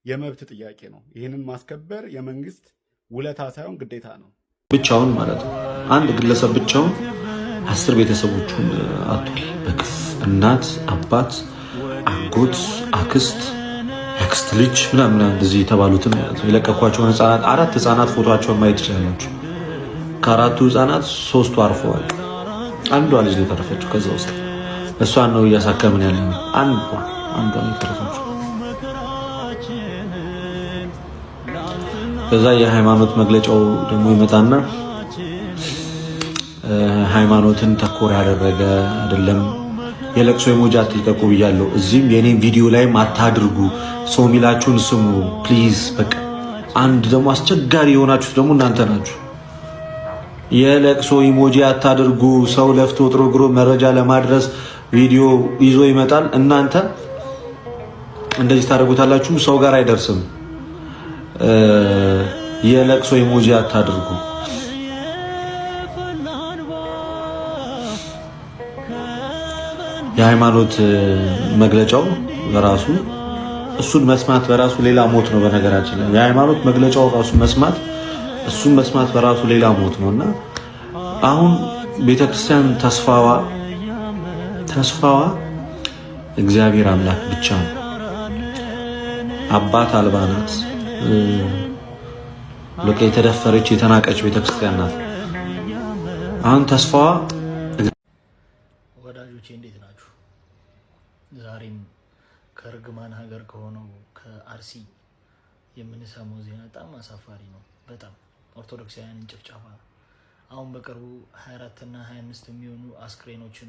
የመብት ጥያቄ ነው። ይህንን ማስከበር የመንግስት ውለታ ሳይሆን ግዴታ ነው። ብቻውን ማለት ነው። አንድ ግለሰብ ብቻውን 10 ቤተሰቦቹን አጥቷል በግፍ እናት፣ አባት፣ አጎት፣ አክስት፣ አክስት ልጅ ምናምን እንደዚህ የተባሉትን የለቀኳቸውን ህፃናት 4 ህፃናት ፎቶቸውን ማየት ትችላላችሁ። ከ4ቱ ህፃናት 3ቱ አርፈዋል። አንዷ ልጅ ነው የተረፈችው ከዛ ውስጥ እሷን ነው እያሳከምን ያለ ነው። አንዷ የተረፈችው። ከዛ የሃይማኖት መግለጫው ደግሞ ይመጣና ሃይማኖትን ተኮር ያደረገ አይደለም፣ የለቅሶ ኢሞጂ አትልቀቁ ብያለሁ። እዚህም የኔን ቪዲዮ ላይም አታድርጉ፣ ሰው ሚላችሁን ስሙ ፕሊዝ። በቃ አንድ ደግሞ አስቸጋሪ የሆናችሁት ደግሞ እናንተ ናችሁ። የለቅሶ ኢሞጂ አታድርጉ። ሰው ለፍቶ ጥሮ ግሮ መረጃ ለማድረስ ቪዲዮ ይዞ ይመጣል። እናንተ እንደዚህ ታደርጉታላችሁ፣ ሰው ጋር አይደርስም። የለቅሶ ኢሞጂ አታድርጉ። የሃይማኖት መግለጫው በራሱ እሱን መስማት በራሱ ሌላ ሞት ነው። በነገራችን ላይ የሃይማኖት መግለጫው ራሱ መስማት እሱን መስማት በራሱ ሌላ ሞት ነውና አሁን ቤተክርስቲያን ተስፋዋ እግዚአብሔር አምላክ ብቻ ነው። አባት አልባ ናት። በቃ የተደፈረች የተናቀች ቤተክርስቲያን ናት። አሁን ተስፋዋ ወዳጆቼ እንዴት ናችሁ? ዛሬም ከርግማን ሀገር ከሆነው ከአርሲ የምንሰማው ዜና በጣም አሳፋሪ ነው። በጣም ኦርቶዶክሳውያንን ጭፍጨፋ። አሁን በቅርቡ 24 እና 25 የሚሆኑ አስክሬኖችን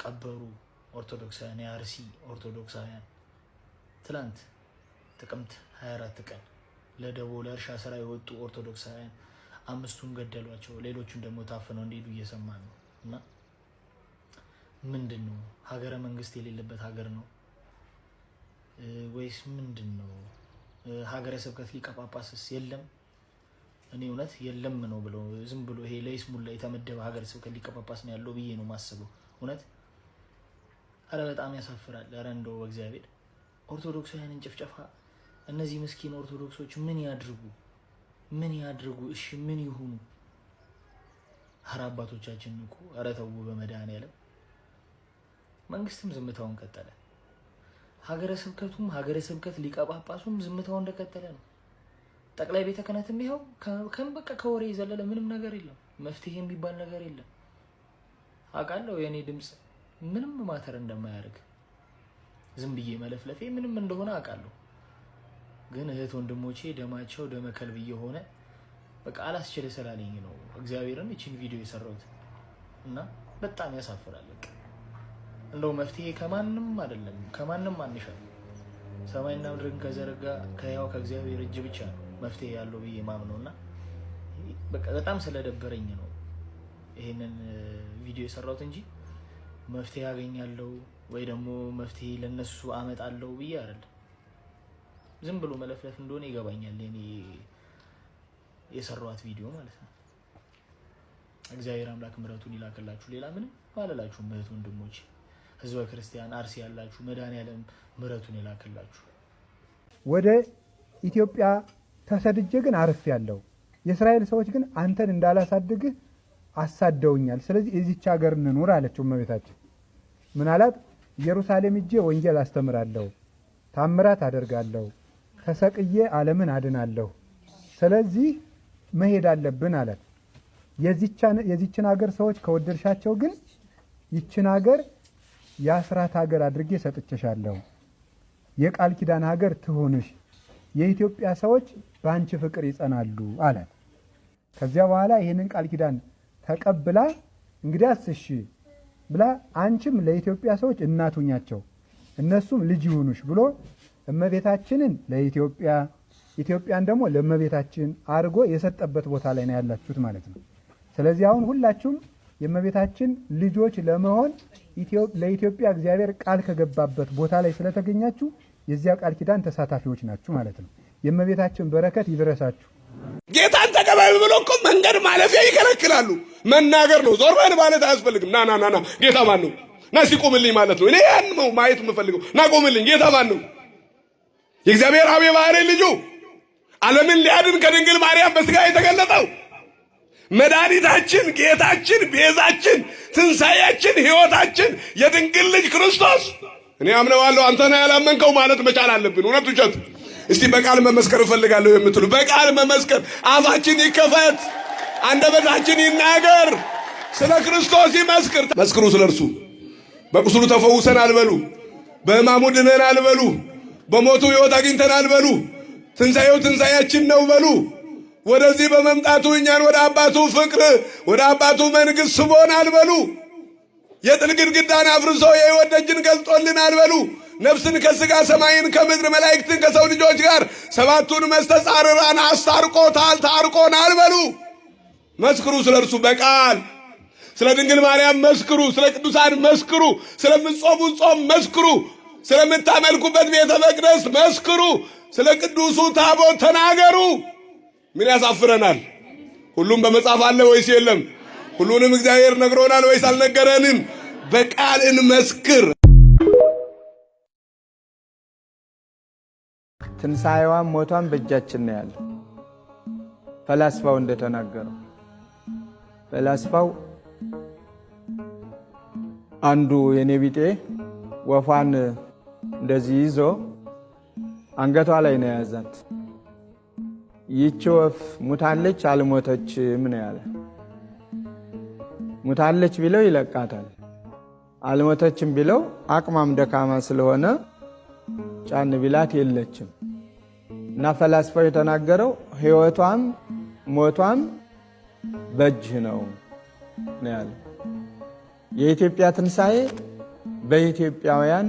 ቀበሩ ኦርቶዶክሳውያን፣ የአርሲ ኦርቶዶክሳውያን። ትላንት ጥቅምት 24 ቀን ለደቦ ለእርሻ ስራ የወጡ ኦርቶዶክሳውያን 5ቱን ገደሏቸው፣ ሌሎቹን ደግሞ ታፍነው እንዲሄዱ እየሰማን ነው። እና ምንድን ነው ሀገረ መንግስት የሌለበት ሀገር ነው ወይስ ምንድን ነው? ሀገረ ስብከት ሊቀ ጳጳስስ የለም? እኔ እውነት የለም ነው ብለው ዝም ብሎ ይሄ ለይስሙላ የተመደበ ሀገረ ስብከት ሊቀ ጳጳስ ነው ያለው ብዬ ነው ማስበው። እውነት አረ በጣም ያሳፍራል። አረ እንደው በእግዚአብሔር ኦርቶዶክሳውያንን ጭፍጨፋ። እነዚህ ምስኪን ኦርቶዶክሶች ምን ያድርጉ? ምን ያድርጉ? እሺ ምን ይሁኑ? አረ አባቶቻችን እኮ አረ ተው በመድኃኒዓለም። መንግስትም ዝምታውን ቀጠለ። ሀገረ ስብከቱም ሀገረ ስብከት ሊቀ ጳጳሱም ዝምታውን እንደቀጠለ ነው። ጠቅላይ ቤተ ክህነትም ይኸው በቃ ከወሬ የዘለለ ምንም ነገር የለም። መፍትሄ የሚባል ነገር የለም። አውቃለሁ የኔ ድምፅ ምንም ማተር እንደማያደርግ፣ ዝም ብዬ መለፍለፌ ምንም እንደሆነ አውቃለሁ። ግን እህት ወንድሞቼ ደማቸው ደመ ከልብ እየሆነ በቃ አላስችል ስላለኝ ነው እግዚአብሔርን እቺን ቪዲዮ የሰራሁት እና በጣም ያሳፍራል። በቃ እንደው መፍትሄ ከማንም አይደለም፣ ከማንም አንሻል። ሰማይና ምድርን ከዘረጋ ከያው ከእግዚአብሔር እጅ ብቻ ነው መፍትሄ ያለው ብዬ ማምነውና በቃ በጣም ስለደበረኝ ነው ይሄንን ቪዲዮ የሰራሁት እንጂ መፍትሄ ያገኛለሁ ወይ ደግሞ መፍትሄ ለነሱ አመጣለሁ ብዬ አይደለም። ዝም ብሎ መለፍለፍ እንደሆነ ይገባኛል እኔ የሰራሁት ቪዲዮ ማለት ነው። እግዚአብሔር አምላክ ምሕረቱን ይላክላችሁ። ሌላ ምንም አላላችሁም እህት ወንድሞቼ፣ ህዝበ ክርስቲያን አርሲ ያላችሁ መድኃኒዓለም ምሕረቱን ይላክላችሁ። ወደ ኢትዮጵያ ተሰድጄ ግን አርፍ ያለው የእስራኤል ሰዎች ግን አንተን እንዳላሳድግህ አሳደውኛል። ስለዚህ እዚች ሀገር እንኑር አለችው እመቤታችን። ምን አላት? ኢየሩሳሌም ሂጄ ወንጌል አስተምራለሁ፣ ታምራት አደርጋለሁ፣ ተሰቅዬ ዓለምን አድናለሁ። ስለዚህ መሄድ አለብን አላት። የዚችን ሀገር ሰዎች ከወደድሻቸው ግን ይችን ሀገር የአስራት ሀገር አድርጌ ሰጥቼሻለሁ፣ የቃል ኪዳን ሀገር ትሆንሽ፣ የኢትዮጵያ ሰዎች በአንቺ ፍቅር ይጸናሉ አላት። ከዚያ በኋላ ይህንን ቃል ኪዳን ተቀብላ እንግዲያስ እሺ ብላ አንቺም ለኢትዮጵያ ሰዎች እናቱኛቸው እነሱም ልጅ ይሁኑሽ ብሎ እመቤታችንን ለኢትዮጵያ ኢትዮጵያን ደግሞ ለእመቤታችን አድርጎ የሰጠበት ቦታ ላይ ነው ያላችሁት ማለት ነው። ስለዚህ አሁን ሁላችሁም የእመቤታችን ልጆች ለመሆን ለኢትዮጵያ እግዚአብሔር ቃል ከገባበት ቦታ ላይ ስለተገኛችሁ የዚያ ቃል ኪዳን ተሳታፊዎች ናችሁ ማለት ነው። የእመቤታችን በረከት ይድረሳችሁ። ጌታን ተቀበል ብሎ እኮ መንገድ ማለፊያ ይከለክላሉ። መናገር ነው፣ ዞር በል ማለት አያስፈልግም። ና ጌታ ማን ነው? ና ሲቆምልኝ ማለት ነው። እኔ ያን ነው ማየት የምፈልገው። ና ቆምልኝ፣ ጌታ ማን ነው? የእግዚአብሔር አብ የባሕርይ ልጁ ዓለምን ሊያድን ከድንግል ማርያም በሥጋ የተገለጠው መድኃኒታችን፣ ጌታችን፣ ቤዛችን፣ ትንሣኤያችን፣ ሕይወታችን የድንግል ልጅ ክርስቶስ እኔ አምነዋለሁ አንተ ነህ ያላመንከው ማለት መቻል አለብን። እውነት ውሸት? እስቲ በቃል መመስከር እፈልጋለሁ የምትሉ በቃል መመስከር፣ አፋችን ይከፈት፣ አንደበታችን ይናገር፣ ስለ ክርስቶስ ይመስክር። መስክሩ ስለ እርሱ። በቁስሉ ተፈውሰናል በሉ፣ በሕማሙ ድነናል በሉ፣ በሞቱ ሕይወት አግኝተናል በሉ፣ ትንሣኤው ትንሣኤያችን ነው በሉ። ወደዚህ በመምጣቱ እኛን ወደ አባቱ ፍቅር ወደ አባቱ መንግሥት ስቦናል በሉ። የጥል ግድግዳን አፍርሶ የሕይወት ደጅን ገልጦልናል በሉ። ነፍስን ከሥጋ ሰማይን ከምድር መላእክትን ከሰው ልጆች ጋር ሰባቱን መስተጻርራን አስታርቆታል፣ ታርቆናል በሉ። መስክሩ ስለ እርሱ በቃል። ስለ ድንግል ማርያም መስክሩ፣ ስለ ቅዱሳን መስክሩ፣ ስለምትጾሙት ጾም መስክሩ፣ ስለምታመልኩበት ቤተ መቅደስ መስክሩ፣ ስለ ቅዱሱ ታቦት ተናገሩ። ምን ያሳፍረናል? ሁሉም በመጽሐፍ አለ ወይስ የለም? ሁሉንም እግዚአብሔር ነግሮናል ወይስ አልነገረንም? በቃል እንመስክር። ትንሣኤዋም ሞቷን በእጃችን ነው ያለው። ፈላስፋው እንደተናገረው ፈላስፋው አንዱ የኔ ቢጤ ወፏን እንደዚህ ይዞ አንገቷ ላይ ነው ያዛት። ይህች ወፍ ሙታለች አልሞተችም ነው ያለ። ሙታለች ቢለው ይለቃታል፣ አልሞተችም ቢለው አቅማም ደካማ ስለሆነ ጫን ቢላት የለችም። እና ፈላስፋው የተናገረው ሕይወቷም ሞቷም በእጅህ ነው ያለ። የኢትዮጵያ ትንሣኤ በኢትዮጵያውያን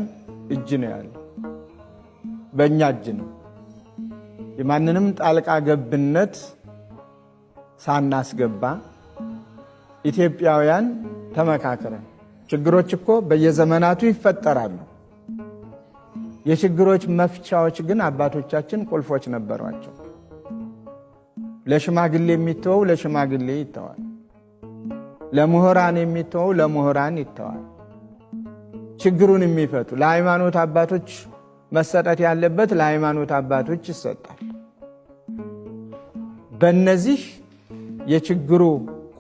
እጅ ነው ያለ፣ በእኛ እጅ ነው። የማንንም ጣልቃ ገብነት ሳናስገባ ኢትዮጵያውያን ተመካክረን፣ ችግሮች እኮ በየዘመናቱ ይፈጠራሉ። የችግሮች መፍቻዎች ግን አባቶቻችን ቁልፎች ነበሯቸው። ለሽማግሌ የሚተወው ለሽማግሌ ይተዋል፣ ለምሁራን የሚተወው ለምሁራን ይተዋል። ችግሩን የሚፈቱ ለሃይማኖት አባቶች መሰጠት ያለበት ለሃይማኖት አባቶች ይሰጣል። በእነዚህ የችግሩ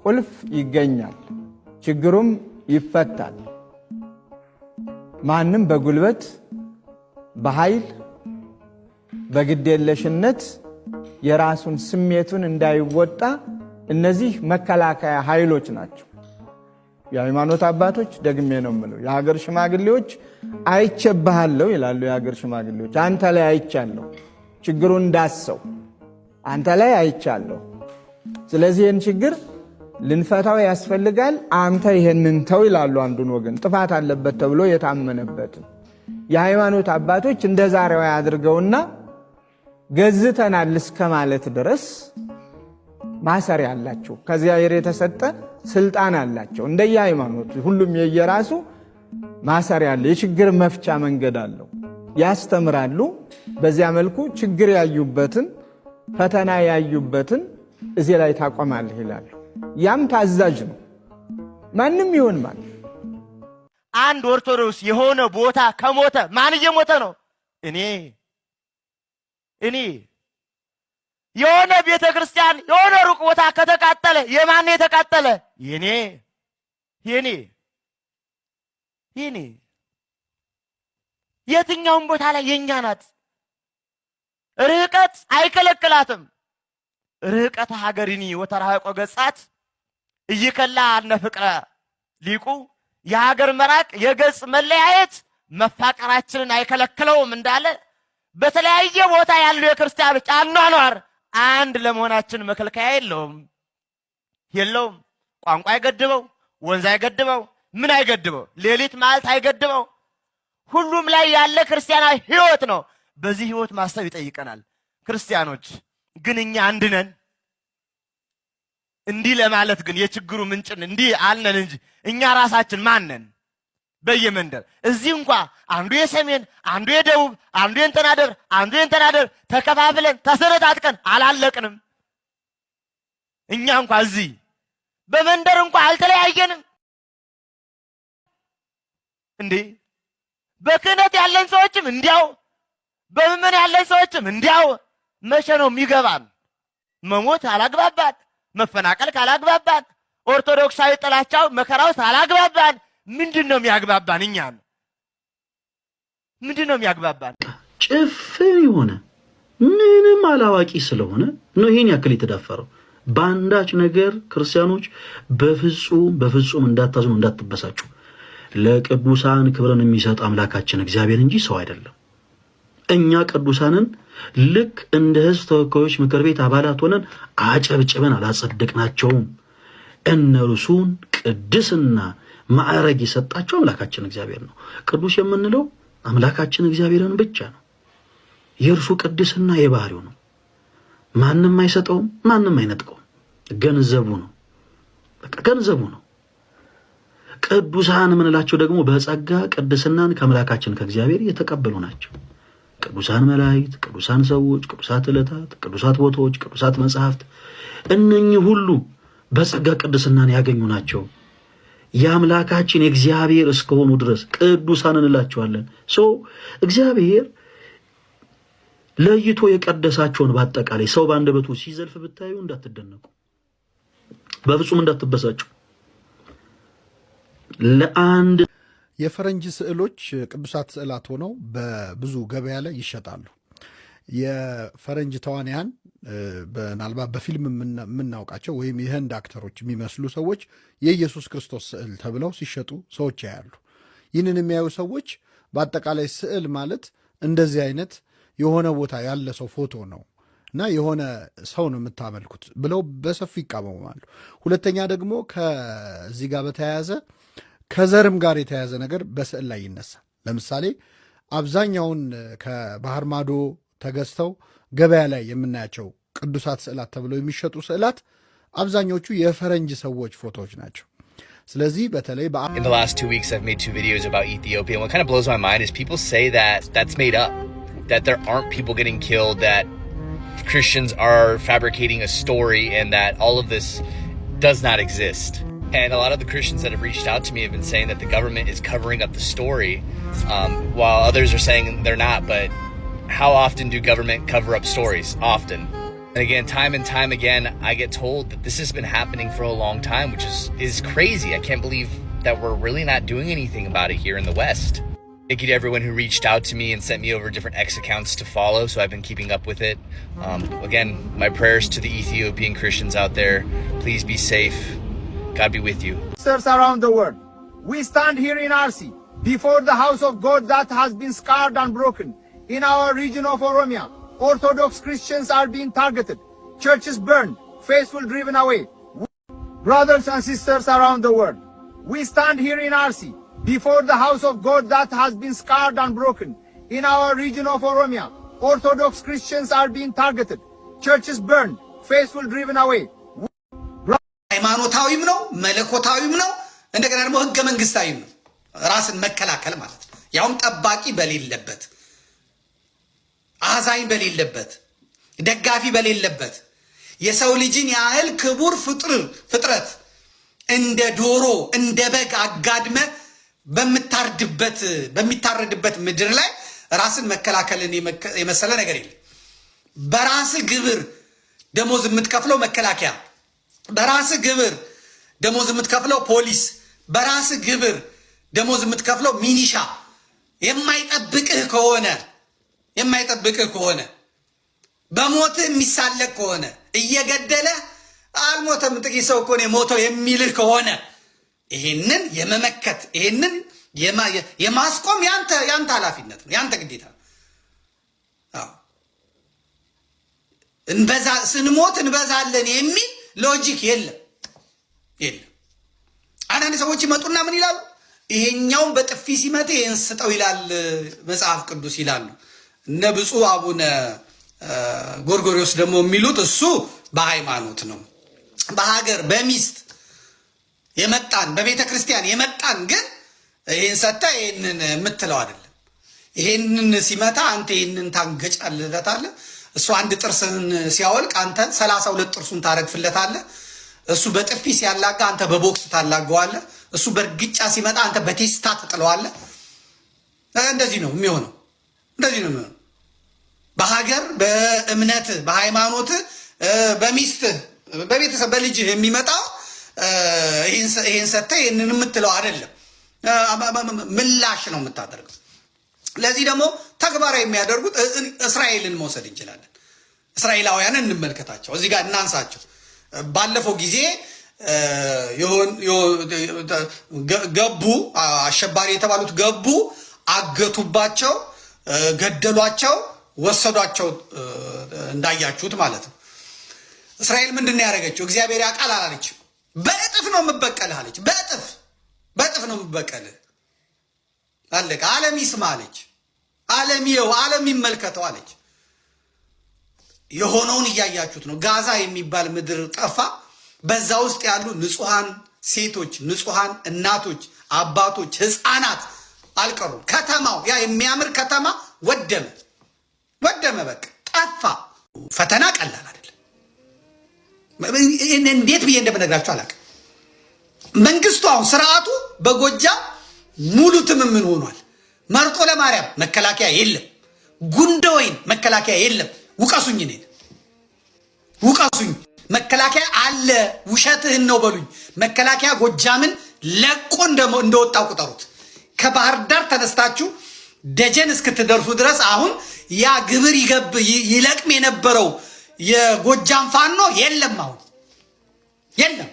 ቁልፍ ይገኛል፣ ችግሩም ይፈታል። ማንም በጉልበት በኃይል በግዴለሽነት የራሱን ስሜቱን እንዳይወጣ እነዚህ መከላከያ ኃይሎች ናቸው። የሃይማኖት አባቶች ደግሜ ነው የምለው፣ የሀገር ሽማግሌዎች አይቼብሃለሁ ይላሉ። የሀገር ሽማግሌዎች አንተ ላይ አይቻለሁ፣ ችግሩን እንዳሰው አንተ ላይ አይቻለሁ። ስለዚህ ይህን ችግር ልንፈታው ያስፈልጋል፣ አንተ ይሄንን ተው ይላሉ። አንዱን ወገን ጥፋት አለበት ተብሎ የታመነበትን የሃይማኖት አባቶች እንደ ዛሬው ያድርገውና ገዝተናል እስከ ማለት ድረስ ማሰሪያ አላቸው። ከእግዚአብሔር የተሰጠ ስልጣን አላቸው። እንደየ ሃይማኖት ሁሉም የየራሱ ማሰሪያ አለ፣ የችግር መፍቻ መንገድ አለው። ያስተምራሉ። በዚያ መልኩ ችግር ያዩበትን ፈተና ያዩበትን እዚህ ላይ ታቆማለህ ይላሉ። ያም ታዛዥ ነው። ማንም ይሆን ማለት አንድ ኦርቶዶክስ የሆነ ቦታ ከሞተ ማን እየሞተ ነው? እኔ የሆነ ቤተ ክርስቲያን የሆነ ሩቅ ቦታ ከተቃጠለ የማን የተቃጠለ? የኔ የትኛውም ቦታ ላይ የኛ ናት። ርቀት አይከለክላትም። ርቀት ሀገሪኒ ወተራቆ ገጻት እይከላ አነ ፍቅረ ሊቁ የሀገር መራቅ የገጽ መለያየት መፋቀራችንን አይከለክለውም እንዳለ በተለያየ ቦታ ያሉ የክርስቲያኖች አኗኗር አንድ ለመሆናችን መከልከያ የለውም። ቋንቋ አይገድበው፣ ወንዝ አይገድበው፣ ምን አይገድበው፣ ሌሊት ማለት አይገድበው። ሁሉም ላይ ያለ ክርስቲያናዊ ህይወት ነው። በዚህ ህይወት ማሰብ ይጠይቀናል። ክርስቲያኖች ግን እኛ አንድ ነን። እንዲህ ለማለት ግን የችግሩ ምንጭን እንዲህ አልነን እንጂ እኛ ራሳችን ማን ነን? በየመንደር እዚህ እንኳ አንዱ የሰሜን አንዱ የደቡብ አንዱ የእንተናደር አንዱ የእንተናደር ተከፋፍለን ተሰነጣጥቀን አላለቅንም። እኛ እንኳ እዚህ በመንደር እንኳ አልተለያየንም እንዴ! በክህነት ያለን ሰዎችም እንዲያው በምእመን ያለን ሰዎችም እንዲያው። መቼ ነው የሚገባን? መሞት አላግባባን፣ መፈናቀል ካላግባባን፣ ኦርቶዶክሳዊ ጥላቻው መከራ ውስጥ አላግባባን፣ ምንድን ነው የሚያግባባን? እኛን ምንድን ነው የሚያግባባን? ጭፍን የሆነ ምንም አላዋቂ ስለሆነ ነው ይሄን ያክል የተዳፈረው። በአንዳች ነገር ክርስቲያኖች በፍጹም እንዳታዝኑ፣ እንዳትበሳጩ። ለቅዱሳን ክብርን የሚሰጥ አምላካችን እግዚአብሔር እንጂ ሰው አይደለም። እኛ ቅዱሳንን ልክ እንደ ሕዝብ ተወካዮች ምክር ቤት አባላት ሆነን አጨብጭበን አላጸደቅናቸውም። እነርሱን ቅድስና ማዕረግ የሰጣቸው አምላካችን እግዚአብሔር ነው። ቅዱስ የምንለው አምላካችን እግዚአብሔርን ብቻ ነው። የእርሱ ቅድስና የባህሪው ነው። ማንም አይሰጠውም፣ ማንም አይነጥቀውም። ገንዘቡ ነው፣ በቃ ገንዘቡ ነው። ቅዱሳን የምንላቸው ደግሞ በጸጋ ቅድስናን ከአምላካችን ከእግዚአብሔር የተቀበሉ ናቸው። ቅዱሳን መላእክት፣ ቅዱሳን ሰዎች፣ ቅዱሳት ዕለታት፣ ቅዱሳት ቦታዎች፣ ቅዱሳት መጽሐፍት እነኚህ ሁሉ በጸጋ ቅድስናን ያገኙ ናቸው። የአምላካችን የእግዚአብሔር እስከሆኑ ድረስ ቅዱሳን እንላቸዋለን። እግዚአብሔር ለይቶ የቀደሳቸውን በአጠቃላይ ሰው በአንደበቱ ሲዘልፍ ብታዩ እንዳትደነቁ፣ በፍጹም እንዳትበሳጩ። ለአንድ የፈረንጅ ስዕሎች ቅዱሳት ስዕላት ሆነው በብዙ ገበያ ላይ ይሸጣሉ። የፈረንጅ ተዋንያን ምናልባት በፊልም የምናውቃቸው ወይም የህንድ አክተሮች የሚመስሉ ሰዎች የኢየሱስ ክርስቶስ ስዕል ተብለው ሲሸጡ ሰዎች ያያሉ። ይህንን የሚያዩ ሰዎች በአጠቃላይ ስዕል ማለት እንደዚህ አይነት የሆነ ቦታ ያለ ሰው ፎቶ ነው እና የሆነ ሰው ነው የምታመልኩት ብለው በሰፊ ይቃወማሉ። ሁለተኛ ደግሞ ከዚህ ጋር በተያያዘ ከዘርም ጋር የተያያዘ ነገር በስዕል ላይ ይነሳል። ለምሳሌ አብዛኛውን ከባህር ማዶ ተገዝተው ገበያ ላይ የምናያቸው ቅዱሳት ስዕላት ተብለው የሚሸጡ ስዕላት አብዛኞቹ የፈረንጅ ሰዎች ፎቶዎች ናቸው። ስለዚህ በተለይ In the last 2 weeks I've made 2 videos about Ethiopia, and what kind of blows my mind is people say that that's made up, that there aren't people getting killed, that Christians are fabricating a story, and that all of this does not exist. And a lot of the Christians that have reached out to me have been saying that the government is covering up the story, while others are saying they're not. But how often do government cover up stories? Often. And again, time and time again, I get told that this has been happening for a long time, which is crazy. I can't believe that we're really not doing anything about it here in the West. Thank you to everyone who reached out to me and sent me over different X accounts to follow, so I've been keeping up with it. Again, my prayers to the Ethiopian Christians out there. Please be safe. God be with you. Sisters around the world, we stand here in Arsi before the house of God that has been scarred and broken. In our region of Oromia, Orthodox Christians are being targeted, churches burned, faithful driven away. Brothers and sisters around the world, we stand here in Arsi before the house of God that has been scarred and broken. In our region of Oromia, Orthodox Christians are being targeted, churches burned, faithful driven away. ሃይማኖታዊም ነው መለኮታዊም ነው እንደገና ደግሞ ህገ መንግስታዊም ነው። ራስን መከላከል ማለት ነው። ያውም ጠባቂ በሌለበት፣ አዛኝ በሌለበት፣ ደጋፊ በሌለበት የሰው ልጅን ያህል ክቡር ፍጥረት እንደ ዶሮ እንደ በግ አጋድመ በሚታረድበት ምድር ላይ ራስን መከላከልን የመሰለ ነገር የለም። በራስ ግብር ደሞዝ የምትከፍለው መከላከያ፣ በራስ ግብር ደሞዝ የምትከፍለው ፖሊስ፣ በራስ ግብር ደሞዝ የምትከፍለው ሚኒሻ የማይጠብቅህ ከሆነ በሞትህ የሚሳለቅ ከሆነ እየገደለ አልሞተም ጥቂት ሰው እኮ ነው የሞተው የሚልህ ከሆነ ይሄንን የመመከት ይሄንን የማስቆም ያንተ ኃላፊነት ነው፣ ያንተ ግዴታ ነው። ስንሞት እንበዛለን የሚል ሎጂክ የለም። አንዳንድ ሰዎች ይመጡና ምን ይላሉ? ይሄኛውን በጥፊ ሲመት ይሄን ስጠው ይላል መጽሐፍ ቅዱስ ይላሉ። እነ ብፁዕ አቡነ ጎርጎርዮስ ደግሞ የሚሉት እሱ በሃይማኖት ነው። በሀገር በሚስት የመጣን በቤተ ክርስቲያን የመጣን ግን ይሄን ሰጠ ይሄንን የምትለው አይደለም። ይሄንን ሲመታ አንተ ይሄንን ታንገጫለታለህ። እሱ አንድ ጥርስን ሲያወልቅ አንተ 32 ጥርሱን ታረግፍለታለህ። እሱ በጥፊ ሲያላጋ አንተ በቦክስ ታላገዋለህ። እሱ በርግጫ ሲመጣ አንተ በቴስታ ትጥለዋለህ። እንደዚህ ነው የሚሆነው። በሀገር በእምነት በሃይማኖት በሚስት በቤተሰብ በልጅህ የሚመጣው ይሄን ሰጠ ይሄንን የምትለው አይደለም። ምላሽ ነው የምታደርገው። ለዚህ ደግሞ ተግባራዊ የሚያደርጉት እስራኤልን መውሰድ እንችላለን። እስራኤላውያንን እንመልከታቸው፣ እዚህ ጋር እናንሳቸው። ባለፈው ጊዜ ገቡ አሸባሪ የተባሉት ገቡ፣ አገቱባቸው፣ ገደሏቸው፣ ወሰዷቸው እንዳያችሁት ማለት ነው። እስራኤል ምንድን ነው ያደረገችው? እግዚአብሔር ያውቃል አላለችም። በእጥፍ ነው የምበቀልህ አለች። በእጥፍ ነው የምበቀልህ አለቀ። ዓለም ይስማ አለች። ዓለም ይኸው ዓለም ይመልከተው አለች። የሆነውን እያያችሁት ነው። ጋዛ የሚባል ምድር ጠፋ። በዛ ውስጥ ያሉ ንጹሃን ሴቶች፣ ንጹሃን እናቶች፣ አባቶች፣ ህፃናት አልቀሩም። ከተማው ያ የሚያምር ከተማ ወደመ። ወደመ፣ በቃ ጠፋ። ፈተና ቀላል አይደለም። እንዴት ብዬ እንደምነግራችሁ አላውቅም። መንግስቱ አሁን ስርዓቱ በጎጃም ሙሉ ትምምን ሆኗል። መርጦ ለማርያም መከላከያ የለም። ጉንደወይን መከላከያ የለም። ውቀሱኝ፣ እኔን ውቀሱኝ። መከላከያ አለ፣ ውሸትህን ነው በሉኝ። መከላከያ ጎጃምን ለቆ እንደወጣ ቁጠሩት። ከባህር ዳር ተነስታችሁ ደጀን እስክትደርሱ ድረስ አሁን ያ ግብር ይለቅም የነበረው የጎጃም ፋኖ የለም። አሁን የለም።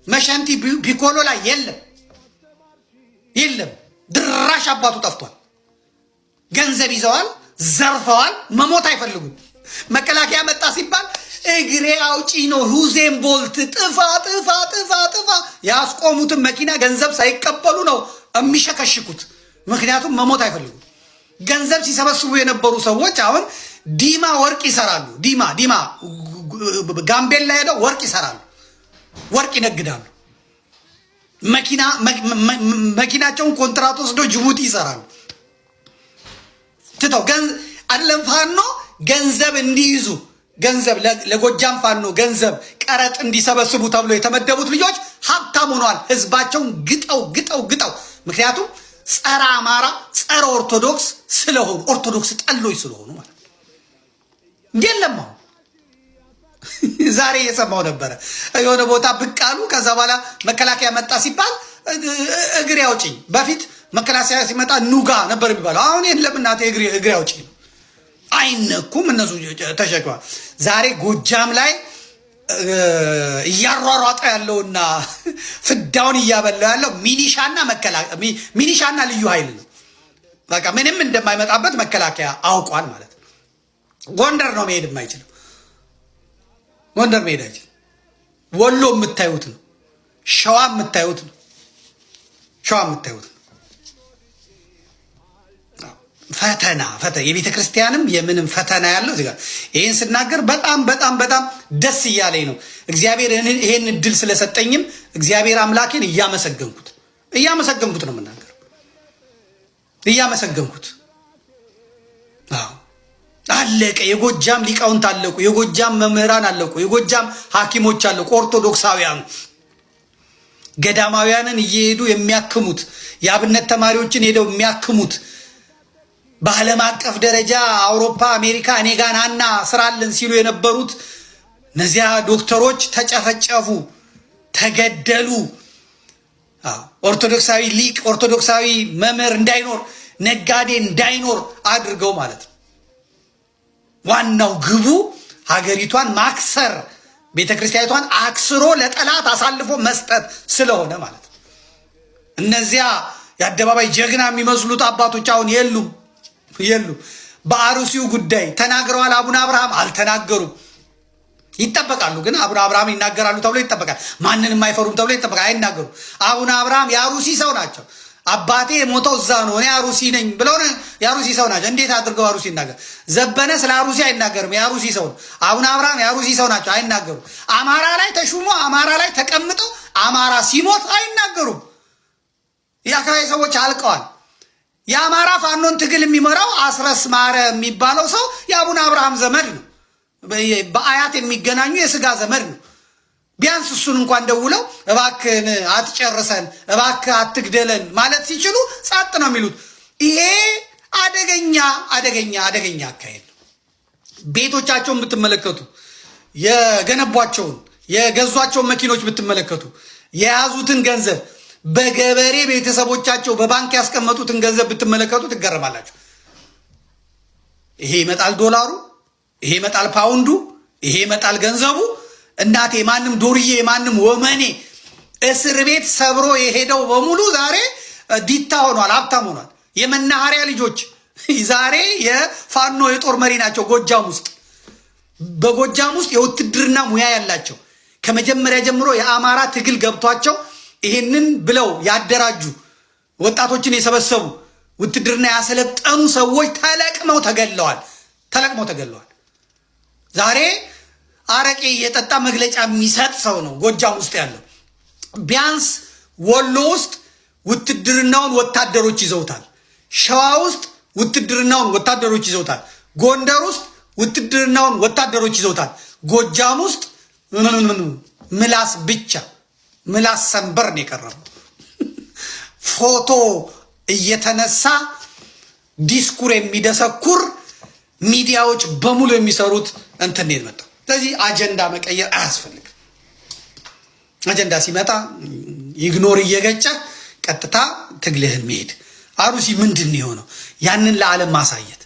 መሸንቲ ቢኮሎ ላይ የለም። ድራሽ አባቱ ጠፍቷል። ገንዘብ ይዘዋል፣ ዘርፈዋል። መሞት አይፈልጉም። መከላከያ መጣ ሲባል እግሬ አውጪ ነው። ሁሴን ቦልት ጥፋ ጥፋ ጥፋ ጥፋ። ያስቆሙትን መኪና ገንዘብ ሳይቀበሉ ነው የሚሸከሽኩት። ምክንያቱም መሞት አይፈልጉም። ገንዘብ ሲሰበስቡ የነበሩ ሰዎች አሁን ዲማ ወርቅ ይሰራሉ። ዲማ ጋምቤላ ሄደው ወርቅ ይሰራሉ፣ ወርቅ ይነግዳሉ። መኪናቸውን ኮንትራት ወስደው ጅቡቲ ይሰራሉ። ትተው አይደለም ፋኖ ገንዘብ እንዲይዙ ገንዘብ ለጎጃም ፋኖ ገንዘብ ቀረጥ እንዲሰበስቡ ተብሎ የተመደቡት ልጆች ሀብታም ሆነዋል። ህዝባቸውን ግጠው። ምክንያቱም ጸረ አማራ ጸረ ኦርቶዶክስ ስለሆኑ ኦርቶዶክስ ጠሎች ስለሆኑ ማለት ነው። የለም አሁን ዛሬ እየሰማው ነበረ የሆነ ቦታ ብቅ አሉ። ከዛ በኋላ መከላከያ መጣ ሲባል እግሬ አውጪኝ። በፊት መከላከያ ሲመጣ ኑጋ ነበር የሚባለው። አሁን የለም እናቴ እግሬ አውጪኝ። አይነኩም፣ እነሱ ተሸክመዋል። ዛሬ ጎጃም ላይ እያሯሯጠ ያለውና ፍዳውን እያበላው ያለው ሚኒሻና ልዩ ኃይል ነው። በቃ ምንም እንደማይመጣበት መከላከያ አውቋል ማለት ነው። ጎንደር ነው መሄድ የማይችለው። ጎንደር መሄድ አይችልም። ወሎ የምታዩት ነው። ሸዋ የምታዩት ነው። ፈተና የቤተ ክርስቲያንም የምንም ፈተና ያለው እዚህ ጋር። ይህን ስናገር በጣም ደስ እያለኝ ነው። እግዚአብሔር ይሄን እድል ስለሰጠኝም እግዚአብሔር አምላኬን እያመሰገንኩት ነው የምናገረው። እያመሰገንኩት አለቀ። የጎጃም ሊቃውንት አለቁ። የጎጃም መምህራን አለቁ። የጎጃም ሐኪሞች አለቁ። ኦርቶዶክሳውያኑ ገዳማውያንን እየሄዱ የሚያክሙት የአብነት ተማሪዎችን ሄደው የሚያክሙት በዓለም አቀፍ ደረጃ አውሮፓ፣ አሜሪካ እኔ ጋር ናና ስራልን ሲሉ የነበሩት እነዚያ ዶክተሮች ተጨፈጨፉ፣ ተገደሉ። ኦርቶዶክሳዊ ሊቅ ኦርቶዶክሳዊ መምህር እንዳይኖር፣ ነጋዴ እንዳይኖር አድርገው ማለት ነው። ዋናው ግቡ ሀገሪቷን ማክሰር፣ ቤተክርስቲያኒቷን አክስሮ ለጠላት አሳልፎ መስጠት ስለሆነ ማለት ነው። እነዚያ የአደባባይ ጀግና የሚመስሉት አባቶች አሁን የሉም። በአሩሲው ጉዳይ ተናግረዋል። አቡነ አብርሃም አልተናገሩም። ይጠበቃሉ፣ ግን አቡነ አብርሃም ይናገራሉ ተብሎ ይጠበቃል። ማንንም አይፈሩም ተብሎ ይጠበቃል። አይናገሩም። አቡነ አብርሃም የአሩሲ ሰው ናቸው። አባቴ ሞተው እዛ ነው፣ እኔ አሩሲ ነኝ ብለው የአሩሲ ሰው ናቸው። እንዴት አድርገው አሩሲ ይናገር? ዘበነ ስለ አሩሲ አይናገርም፣ የአሩሲ ሰው ነው። አቡነ አብርሃም የአሩሲ ሰው ናቸው፣ አይናገሩም። አማራ ላይ ተሹሞ አማራ ላይ ተቀምጠው አማራ ሲሞት አይናገሩም። የአካባቢ ሰዎች አልቀዋል። የአማራ ፋኖን ትግል የሚመራው አስረስ ማረ የሚባለው ሰው የአቡነ አብርሃም ዘመድ ነው። በአያት የሚገናኙ የስጋ ዘመድ ነው። ቢያንስ እሱን እንኳን ደውለው እባክህን አትጨርሰን፣ እባክህ አትግደለን ማለት ሲችሉ ጸጥ ነው የሚሉት። ይሄ አደገኛ አካሄድ ነው። ቤቶቻቸውን ብትመለከቱ፣ የገነቧቸውን የገዟቸውን መኪኖች ብትመለከቱ፣ የያዙትን ገንዘብ በገበሬ ቤተሰቦቻቸው በባንክ ያስቀመጡትን ገንዘብ ብትመለከቱ ትገረማላችሁ። ይሄ ይመጣል ዶላሩ፣ ይሄ ይመጣል ፓውንዱ፣ ይሄ ይመጣል ገንዘቡ። እናቴ ማንም ዶርዬ ማንም ወመኔ እስር ቤት ሰብሮ የሄደው በሙሉ ዛሬ ዲታ ሆኗል፣ ሀብታም ሆኗል። የመናኸሪያ ልጆች ዛሬ የፋኖ የጦር መሪ ናቸው። በጎጃም ውስጥ የውትድርና ሙያ ያላቸው ከመጀመሪያ ጀምሮ የአማራ ትግል ገብቷቸው ይህንን ብለው ያደራጁ ወጣቶችን የሰበሰቡ ውትድርና ያሰለጠኑ ሰዎች ተለቅመው ተገለዋል። ዛሬ አረቄ የጠጣ መግለጫ የሚሰጥ ሰው ነው ጎጃም ውስጥ ያለው። ቢያንስ ወሎ ውስጥ ውትድርናውን ወታደሮች ይዘውታል። ሸዋ ውስጥ ውትድርናውን ወታደሮች ይዘውታል። ጎንደር ውስጥ ውትድርናውን ወታደሮች ይዘውታል። ጎጃም ውስጥ ምላስ ብቻ ምላስ ሰንበር ነው የቀረበው። ፎቶ እየተነሳ ዲስኩር የሚደሰኩር ሚዲያዎች በሙሉ የሚሰሩት እንትን ነው የመጣው። ስለዚህ አጀንዳ መቀየር አያስፈልግም። አጀንዳ ሲመጣ ኢግኖር እየገጨ ቀጥታ ትግልህን መሄድ። አሩሲ ምንድን ነው የሆነው? ያንን ለዓለም ማሳየት፣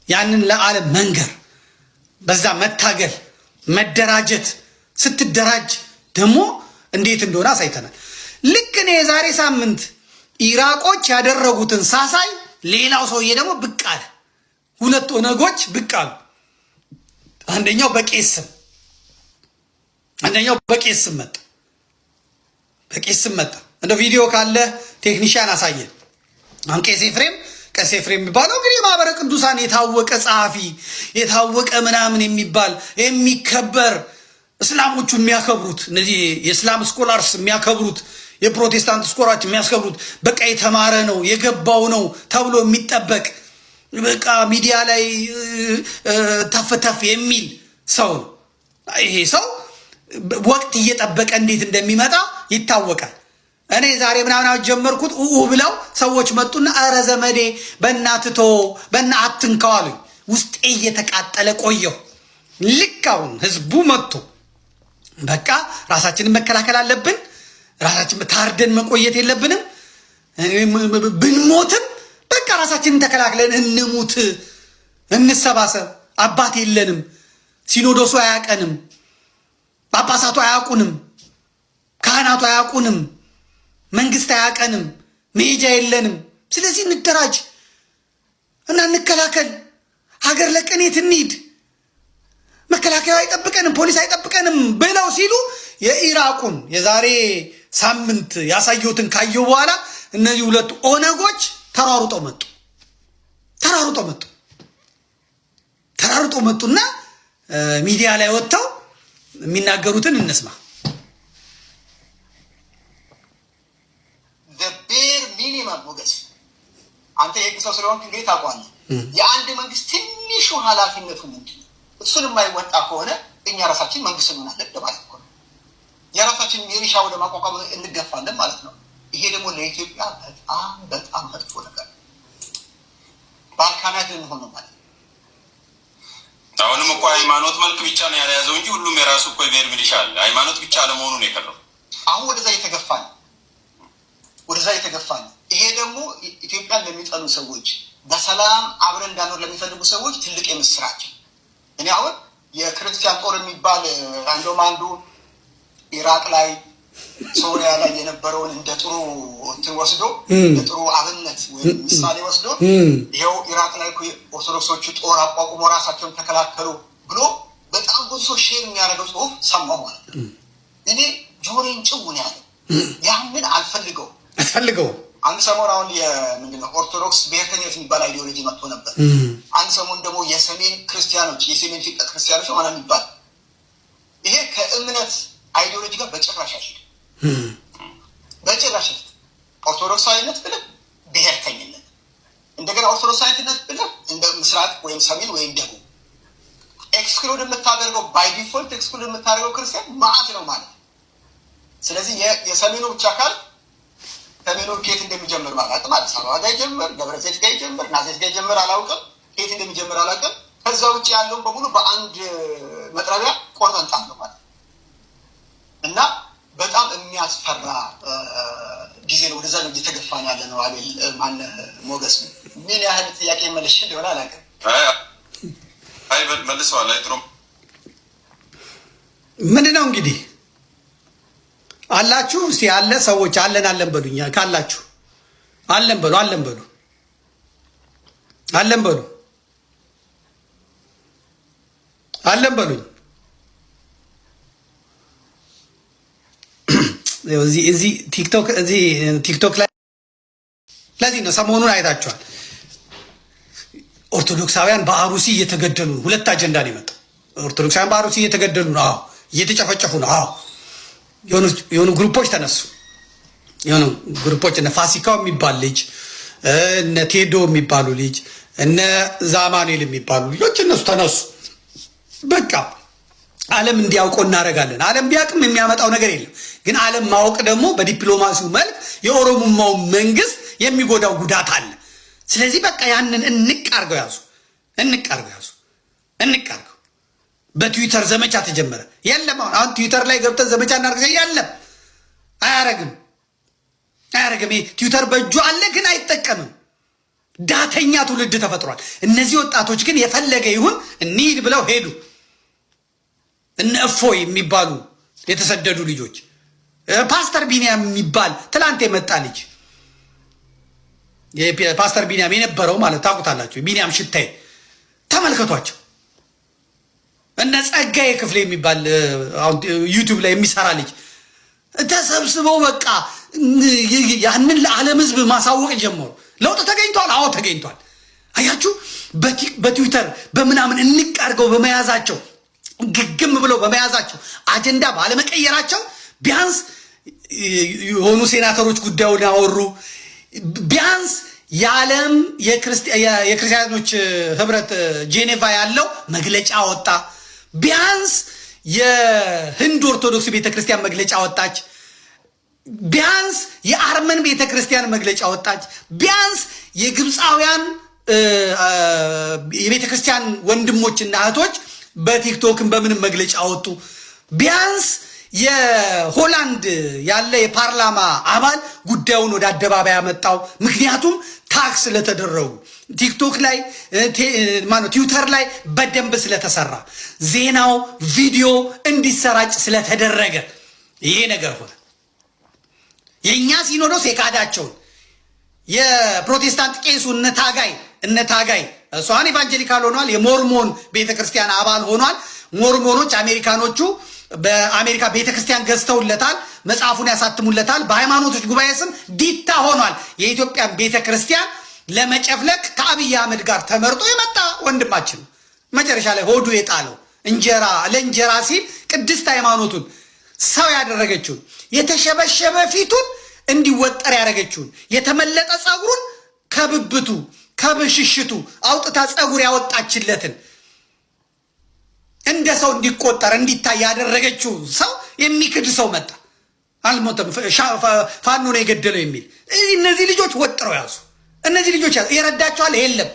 ያንን ለዓለም መንገር፣ በዛ መታገል፣ መደራጀት። ስትደራጅ ደግሞ እንዴት እንደሆነ አሳይተናል። ልክ እኔ የዛሬ ሳምንት ኢራቆች ያደረጉትን ሳሳይ ሌላው ሰውዬ ደግሞ ብቅ አለ። ሁለት ኦነጎች ብቅ አሉ። አንደኛው በቄስ ስም መጣ። እንደ ቪዲዮ ካለ ቴክኒሽያን አሳየን። አሁን ቄስ ኤፍሬም የሚባለው እንግዲህ የማህበረ ቅዱሳን የታወቀ ጸሐፊ የታወቀ ምናምን የሚባል የሚከበር እስላሞቹ የሚያከብሩት እነዚህ የእስላም ስኮላርስ የሚያከብሩት የፕሮቴስታንት ስኮላሮች የሚያከብሩት በቃ የተማረ ነው የገባው ነው ተብሎ የሚጠበቅ በቃ ሚዲያ ላይ ተፍተፍ የሚል ሰው ነው። ይሄ ሰው ወቅት እየጠበቀ እንዴት እንደሚመጣ ይታወቃል። እኔ ዛሬ ምናምን ጀመርኩት ብለው ሰዎች መጡና ኧረ ዘመዴ በእናትቶ አትንካው አሉኝ። ውስጤ እየተቃጠለ ቆየሁ። ልክ አሁን ህዝቡ መጥቶ በቃ ራሳችንን መከላከል አለብን፣ ራሳችን ታርደን መቆየት የለብንም፣ ብንሞትም በቃ ራሳችንን ተከላክለን እንሙት፣ እንሰባሰብ። አባት የለንም፣ ሲኖዶሱ አያቀንም፣ ጳጳሳቱ አያውቁንም፣ ካህናቱ አያውቁንም፣ መንግስት አያቀንም፣ መሄጃ የለንም። ስለዚህ እንደራጅ እና እንከላከል፣ ሀገር ለቀን የት እንሂድ፣ መከላከያው አይጠብቀንም፣ ፖሊስ አይጠብቀንም ብለው ሲሉ የኢራቁን የዛሬ ሳምንት ያሳየሁትን ካየሁ በኋላ እነዚህ ሁለት ኦነጎች ተራሩጠው መጡና ሚዲያ ላይ ወጥተው የሚናገሩትን እንስማ። ቤር ሚኒመም ሞገስ፣ አንተ የህግ ሰው ስለሆንክ እንግዲህ ታውቀዋለህ። የአንድ መንግስት ትንሹ ኃላፊነቱ ምንድን ነው? እሱን የማይወጣ ከሆነ እኛ ራሳችን መንግስት እንሆናለን ማለት ነው። የራሳችን ሚሊሻ ወደ ማቋቋም እንገፋለን ማለት ነው። ይሄ ደግሞ ለኢትዮጵያ በጣም መጥፎ ነገር፣ ባልካናት ልንሆን ነው ማለት ነው። አሁንም እኮ ሃይማኖት መልክ ብቻ ነው ያልያዘው እንጂ ሁሉም የራሱ እኮ የብሔር ሚሊሻ አለ። ሃይማኖት ብቻ አለመሆኑ ነው የቀረው። አሁን ወደዛ እየተገፋ ነው። ይሄ ደግሞ ኢትዮጵያን ለሚጠሉ ሰዎች፣ በሰላም አብረን እንዳኖር ለሚፈልጉ ሰዎች ትልቅ የምስራች። እኔ አሁን የክርስቲያን ጦር የሚባል አንዱ ኢራቅ ላይ ሶሪያ ላይ የነበረውን እንደ ጥሩ እንትን ወስዶ ጥሩ አብነት ወይም ምሳሌ ወስዶ ይሄው ኢራቅ ላይ ኦርቶዶክሶቹ ጦር አቋቁሞ ራሳቸውን ተከላከሉ ብሎ በጣም ብዙ ሰው ሼር የሚያደርገው ጽሁፍ ሰማሁ ማለት ነው። እኔ ጆሮዬን ጭው ነው ያለው። ያንን አልፈልገው አንድ ሰሞን አሁን ምንድነው ኦርቶዶክስ ብሔርተኝነት የሚባል አይዲዮሎጂ መጥቶ ነበር። አንድ ሰሞን ደግሞ የሰሜን ክርስቲያኖች ማለት የሚባል ይሄ ከእምነት አይዲዮሎጂ ጋር በጭራሽ ኦርቶዶክሳዊነት ብለህ ብሔርተኝነት፣ እንደገና ኦርቶዶክሳዊነት ብለህ እንደ ምስራቅ ወይም ሰሜን ወይም ደቡብ ኤክስክሉድ የምታደርገው ባይ ዲፎልት ኤክስክሉድ የምታደርገው ክርስቲያን ማዕት ነው ማለት። ስለዚህ የሰሜኑ ብቻ ካል ሰሜኑ ከየት እንደሚጀምር አላውቅም። አዲስ አበባ ጋር ይጀምር፣ ደብረ ዘይት ጋር ይጀምር፣ ናዝሬት ጋር ይጀምር፣ አላውቅም። ከየት እንደሚጀምር አላውቅም። ከዛ ውጭ ያለውን በሙሉ በአንድ መጥረቢያ ቆርጠን ጣል ነው ማለት እና በጣም የሚያስፈራ ጊዜ ነው። ወደዛ ነው እየተገፋን ያለ ነው። አቤል ማነህ ሞገስ፣ ምን ያህል ጥያቄ መልሽ እንደሆነ አላውቅም። አይ መልሰዋል። አይ ጥሩ ምንድን ነው እንግዲህ አላችሁ እስቲ ያለ ሰዎች አለን በሉኝ። ካላችሁ አለን በሉኝ። እዚህ ቲክቶክ ላይ ለዚህ ነው ሰሞኑን አይታችኋል። ኦርቶዶክሳውያን በአሩሲ እየተገደሉ ነው። ሁለት አጀንዳ ነው የመጣው። ኦርቶዶክሳውያን በአሩሲ እየተገደሉ ነው። አዎ እየተጨፈጨፉ ነው። አዎ የሆኑ ግሩፖች ተነሱ። የሆኑ ግሩፖች እነ ፋሲካው የሚባል ልጅ እነ ቴዶ የሚባሉ ልጅ እነ ዛማኑኤል የሚባሉ ልጆች እነሱ ተነሱ። በቃ ዓለም እንዲያውቀው እናደርጋለን። ዓለም ቢያውቅም የሚያመጣው ነገር የለም። ግን ዓለም ማወቅ ደግሞ በዲፕሎማሲው መልክ የኦሮሞማው መንግስት የሚጎዳው ጉዳት አለ። ስለዚህ በቃ ያንን እንቃርገው ያዙ። በትዊተር ዘመቻ ተጀመረ። የለም አሁን ትዊተር ላይ ገብተን ዘመቻ እናደርግ የለም፣ አያረግም። ትዊተር በእጁ አለ ግን አይጠቀምም። ዳተኛ ትውልድ ተፈጥሯል። እነዚህ ወጣቶች ግን የፈለገ ይሁን እንሂድ ብለው ሄዱ። እነ እፎይ የሚባሉ የተሰደዱ ልጆች፣ ፓስተር ቢኒያም የሚባል ትላንት የመጣ ልጅ፣ ፓስተር ቢኒያም የነበረው ማለት ታውቁታላችሁ፣ ቢኒያም ሽታይ ተመልከቷቸው። እነ ጸጋዬ ክፍሌ የሚባል ዩቲዩብ ላይ የሚሰራ ልጅ ተሰብስበው በቃ ያንን ለዓለም ህዝብ ማሳወቅ ጀመሩ። ለውጥ ተገኝቷል። አዎ ተገኝቷል። አያችሁ፣ በትዊተር በምናምን እንቃርገው በመያዛቸው ግግም ብለው በመያዛቸው አጀንዳ ባለመቀየራቸው ቢያንስ የሆኑ ሴናተሮች ጉዳዩን ያወሩ፣ ቢያንስ የዓለም የክርስቲያኖች ህብረት ጄኔቫ ያለው መግለጫ ወጣ፣ ቢያንስ የህንድ ኦርቶዶክስ ቤተክርስቲያን መግለጫ ወጣች፣ ቢያንስ የአርመን ቤተክርስቲያን መግለጫ ወጣች፣ ቢያንስ የግብፃውያን የቤተክርስቲያን ወንድሞችና እህቶች በቲክቶክን በምንም መግለጫ ወጡ፣ ቢያንስ የሆላንድ ያለ የፓርላማ አባል ጉዳዩን ወደ አደባባይ ያመጣው። ምክንያቱም ታክስ ስለተደረጉ ቲክቶክ ላይ ትዊተር ላይ በደንብ ስለተሰራ ዜናው ቪዲዮ እንዲሰራጭ ስለተደረገ ይሄ ነገር ሆነ። የእኛ ሲኖዶስ የካዳቸውን የፕሮቴስታንት ቄሱ እነ ታጋይ እሷን ኢቫንጀሊካል ሆኗል። የሞርሞን ቤተክርስቲያን አባል ሆኗል። ሞርሞኖች አሜሪካኖቹ በአሜሪካ ቤተክርስቲያን ገዝተውለታል፣ መጽሐፉን ያሳትሙለታል። በሃይማኖቶች ጉባኤ ስም ዲታ ሆኗል። የኢትዮጵያን ቤተክርስቲያን ለመጨፍለቅ ከአብይ አህመድ ጋር ተመርጦ የመጣ ወንድማችን መጨረሻ ላይ ሆዱ የጣለው ለእንጀራ ሲል ቅድስት ሃይማኖቱን ሰው ያደረገችውን የተሸበሸበ ፊቱን እንዲወጠር ያደረገችውን የተመለጠ ጸጉሩን ከብብቱ ከብሽሽቱ አውጥታ ጸጉር ያወጣችለትን እንደ ሰው እንዲቆጠር እንዲታይ ያደረገችው ሰው የሚክድ ሰው መጣ። አልሞተም፣ ፋኖ ነው የገደለው የሚል እነዚህ ልጆች ወጥረው ያዙ። እነዚህ ልጆች የረዳቸዋል የለም፣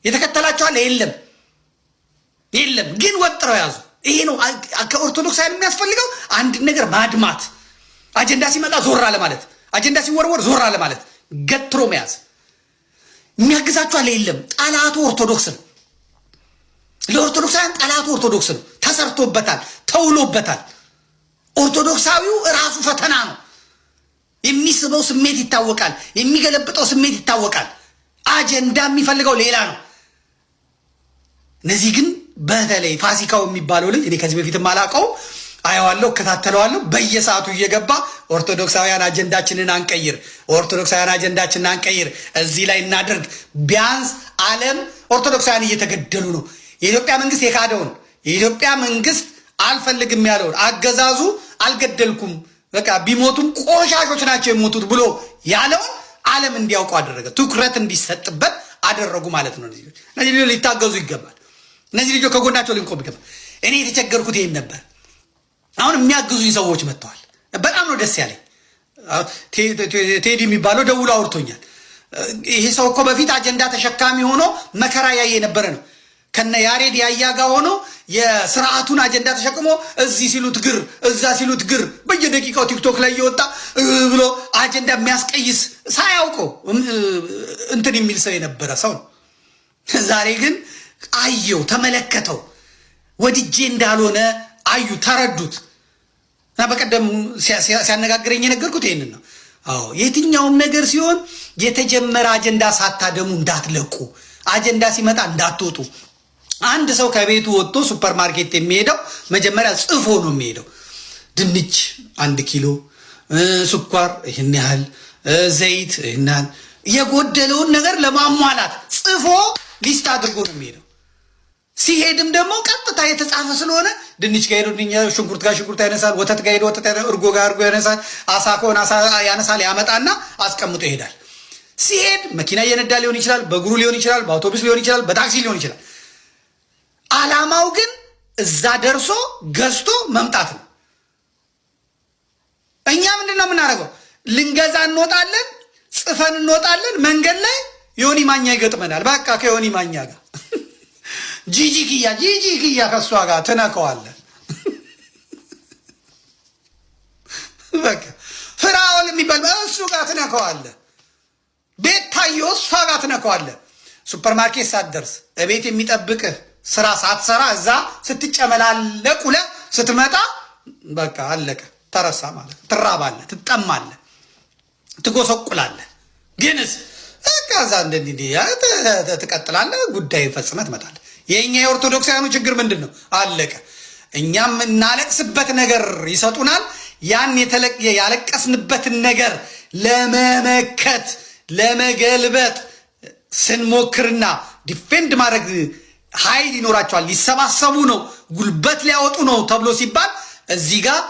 የተከተላቸዋል የለም፣ ግን ወጥረው ያዙ። ይሄ ነው ከኦርቶዶክሳውያን የሚያስፈልገው፣ አንድ ነገር ማድማት፣ አጀንዳ ሲመጣ ዞር አለ ማለት፣ አጀንዳ ሲወርወር ዞር አለ ማለት፣ ገትሮ መያዝ። የሚያግዛቸዋል የለም። ጠላቱ ኦርቶዶክስ ነው። ለኦርቶዶክሳውያን ጠላቱ ኦርቶዶክስ ነው። ተሰርቶበታል፣ ተውሎበታል። ኦርቶዶክሳዊው ራሱ ፈተና ነው። የሚስበው ስሜት ይታወቃል፣ የሚገለብጠው ስሜት ይታወቃል። አጀንዳ የሚፈልገው ሌላ ነው። እነዚህ ግን በተለይ ፋሲካው የሚባለው ልጅ እኔ ከዚህ በፊትም አላውቀው፣ አየዋለሁ፣ እከታተለዋለሁ። በየሰዓቱ እየገባ ኦርቶዶክሳውያን አጀንዳችንን አንቀይር፣ ኦርቶዶክሳውያን አጀንዳችንን አንቀይር፣ እዚህ ላይ እናደርግ። ቢያንስ ዓለም ኦርቶዶክሳውያን እየተገደሉ ነው። የኢትዮጵያ መንግስት የካደውን የኢትዮጵያ መንግስት አልፈልግም ያለውን አገዛዙ አልገደልኩም በቃ ቢሞቱም ቆሻሾች ናቸው የሞቱት ብሎ ያለውን ዓለም እንዲያውቁ አደረገ። ትኩረት እንዲሰጥበት አደረጉ ማለት ነው። እነዚህ ልጆች ሊታገዙ ይገባል። እነዚህ ልጆች ከጎናቸው ልንቆም ይገባል። እኔ የተቸገርኩት ይሄን ነበር። አሁን የሚያግዙኝ ሰዎች መጥተዋል። በጣም ነው ደስ ያለኝ። ቴዲ የሚባለው ደውሎ አውርቶኛል። ይሄ ሰው እኮ በፊት አጀንዳ ተሸካሚ ሆኖ መከራ ያየ የነበረ ነው። ከነ ያሬድ ያያ ጋር ሆኖ የስርዓቱን አጀንዳ ተሸክሞ እዚህ ሲሉት ግር እዛ ሲሉት ግር በየደቂቃው ቲክቶክ ላይ እየወጣ ብሎ አጀንዳ የሚያስቀይስ ሳያውቀው እንትን የሚል ሰው የነበረ ሰው ነው። ዛሬ ግን አየው፣ ተመለከተው፣ ወድጄ እንዳልሆነ አዩ፣ ተረዱት። እና በቀደም ሲያነጋግረኝ የነገርኩት ይህንን ነው። አዎ የትኛውም ነገር ሲሆን የተጀመረ አጀንዳ ሳታደሙ እንዳትለቁ፣ አጀንዳ ሲመጣ እንዳትወጡ። አንድ ሰው ከቤቱ ወጥቶ ሱፐርማርኬት የሚሄደው መጀመሪያ ጽፎ ነው የሚሄደው። ድንች 1 ኪሎ፣ ስኳር ይህን ያህል፣ ዘይት ይህን ያህል፣ የጎደለውን ነገር ለማሟላት ጽፎ ሊስት አድርጎ ነው የሚሄደው። ሲሄድም ደግሞ ቀጥታ የተጻፈ ስለሆነ ድንች ጋር ሄዶ ሽንኩርት ጋር ሽንኩርት ያነሳል፣ ወተት ጋር ሄዶ ወተት፣ እርጎ ጋር እርጎ ያነሳል፣ አሳ ከሆነ አሳ ያነሳል፣ ያመጣና አስቀምጦ ይሄዳል። ሲሄድ መኪና እየነዳ ሊሆን ይችላል፣ በእግሩ ሊሆን ይችላል፣ በአውቶቡስ ሊሆን ይችላል፣ በታክሲ ሊሆን ይችላል። ዓላማው ግን እዛ ደርሶ ገዝቶ መምጣት ነው። እኛ ምንድን ነው የምናደርገው? ልንገዛ እንወጣለን፣ ጽፈን እንወጣለን። መንገድ ላይ ዮኒ ማኛ ይገጥመናል። በቃ ከዮኒ ማኛ ጋር ጂጂ ኪያ ከእሷ ጋር ትነከዋለህ። በቃ ፍራኦል የሚባል እሱ ጋር ትነከዋለህ። ቤት ታየው እሷ ጋር ትነከዋለህ። ሱፐርማርኬት ሳትደርስ እቤት የሚጠብቅህ ስራ ሳትሰራ እዛ ስትጨመላለቅ ውለህ ስትመጣ በቃ አለቀ፣ ተረሳ ማለት ነው። ትራባለህ፣ ትጠማለህ፣ ትጎሰቁላለህ። ግንስ ከዛ እንደዚህ ትቀጥላለህ። ጉዳይ ፈጽመህ ትመጣለህ። የእኛ የኦርቶዶክሳውያኑ ችግር ምንድን ነው? አለቀ። እኛም እናለቅስበት ነገር ይሰጡናል። ያን ያለቀስንበትን ነገር ለመመከት ለመገልበጥ ስንሞክርና ዲፌንድ ማድረግ ኃይል ይኖራቸዋል። ሊሰባሰቡ ነው፣ ጉልበት ሊያወጡ ነው ተብሎ ሲባል እዚህ ጋር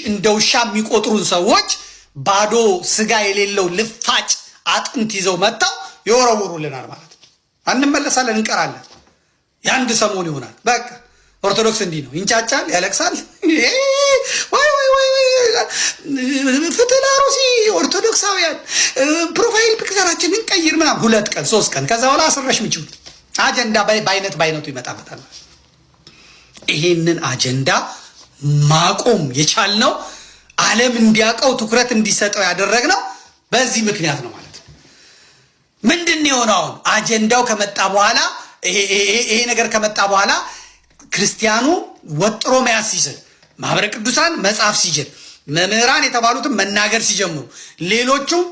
እንደ ውሻ የሚቆጥሩን ሰዎች ባዶ ስጋ የሌለው ልፋጭ አጥንት ይዘው መጥተው ይወረውሩልናል ማለት ነው። እንመለሳለን፣ እንቀራለን። የአንድ ሰሞን ይሆናል። በቃ ኦርቶዶክስ እንዲህ ነው። ይንጫጫል፣ ያለቅሳል። ፍትህ ለአሩሲ ኦርቶዶክሳውያን ፕሮፋይል ፒክቸራችንን ቀይር ምናምን 2 ቀን 3 ቀን ከዛ በኋላ አስረሽ ምችው አጀንዳ በአይነቱ ይመጣበታል። ይሄንን አጀንዳ ማቆም የቻልነው ዓለም እንዲያውቀው ትኩረት እንዲሰጠው ያደረግነው በዚህ ምክንያት ነው ማለት ነው። ምንድን ነው የሆነው? አጀንዳው ከመጣ በኋላ ይሄ ነገር ከመጣ በኋላ ክርስቲያኑ ወጥሮ መያዝ ሲችል፣ ማህበረ ቅዱሳን መጽሐፍ ሲችል፣ መምህራን የተባሉትን መናገር ሲጀምሩ፣ ሌሎቹም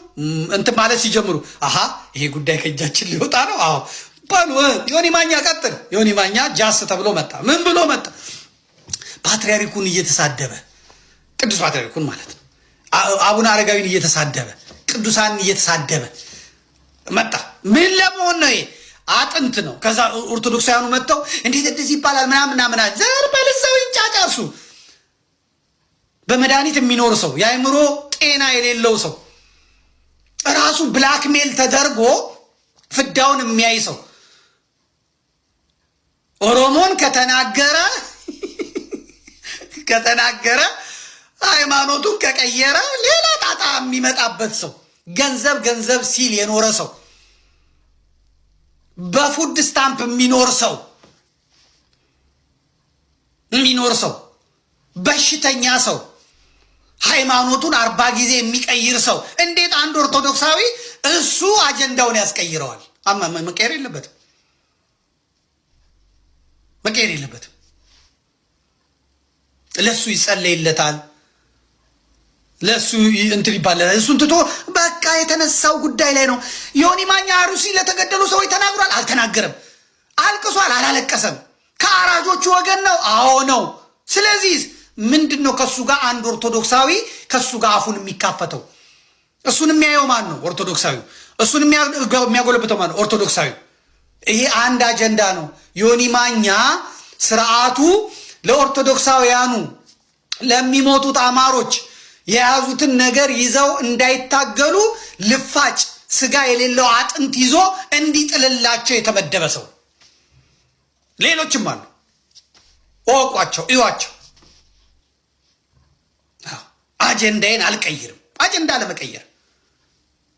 እንትን ማለት ሲጀምሩ፣ አሃ ይሄ ጉዳይ ከእጃችን ሊወጣ ነው። አዎ ባሉ ዮኒ ማኛ ቀጥል። ዮኒ ማኛ ጃስ ተብሎ መጣ። ምን ብሎ መጣ? ፓትርያርኩን እየተሳደበ ቅዱስ ፓትርያርኩን ማለት ነው። አቡነ አረጋዊን እየተሳደበ ቅዱሳንን እየተሳደበ መጣ። ምን ለመሆን ነው? አጥንት ነው። ከዛ ኦርቶዶክሳውያኑ መጥተው እንዴት እንደዚህ ይባላል ምናምን ዘር በልዛው ይንጫጫሱ። በመድኃኒት የሚኖር ሰው የአእምሮ ጤና የሌለው ሰው ራሱ ብላክሜል ተደርጎ ፍዳውን የሚያይ ሰው ኦሮሞን ከተናገረ ሃይማኖቱን ከቀየረ ሌላ ጣጣ የሚመጣበት ሰው ገንዘብ ሲል የኖረ ሰው በፉድ ስታምፕ የሚኖር ሰው በሽተኛ ሰው ሃይማኖቱን 40 ጊዜ የሚቀይር ሰው እንዴት አንድ ኦርቶዶክሳዊ እሱ አጀንዳውን ያስቀይረዋል? መቀየር የለበትም። ለሱ ይጸለይለታል፣ ለሱ እንትን ይባላል። እሱን ትቶ በቃ የተነሳው ጉዳይ ላይ ነው። ዮኒ ማኛ አሩሲ ለተገደሉ ሰዎች ተናግሯል? አልተናገረም። አልቅሷል? አላለቀሰም። ከአራጆቹ ወገን ነው? አዎ ነው። ስለዚህ ምንድን ነው ከሱ ጋር አንድ ኦርቶዶክሳዊ ከሱ ጋር አፉን የሚካፈተው? እሱን የሚያየው ማን ነው? ኦርቶዶክሳዊ። እሱን የሚያጎለብተው ማን ነው? ኦርቶዶክሳዊ። ይሄ አንድ አጀንዳ ነው። ዮኒ ማኛ ስርዓቱ ለኦርቶዶክሳውያኑ ለሚሞቱት አማሮች የያዙትን ነገር ይዘው እንዳይታገሉ ልፋጭ ስጋ የሌለው አጥንት ይዞ እንዲጥልላቸው የተመደበ ሰው። ሌሎችም አሉ፣ እወቋቸው፣ እዩዋቸው። አጀንዳዬን አልቀይርም። አጀንዳ ለመቀየር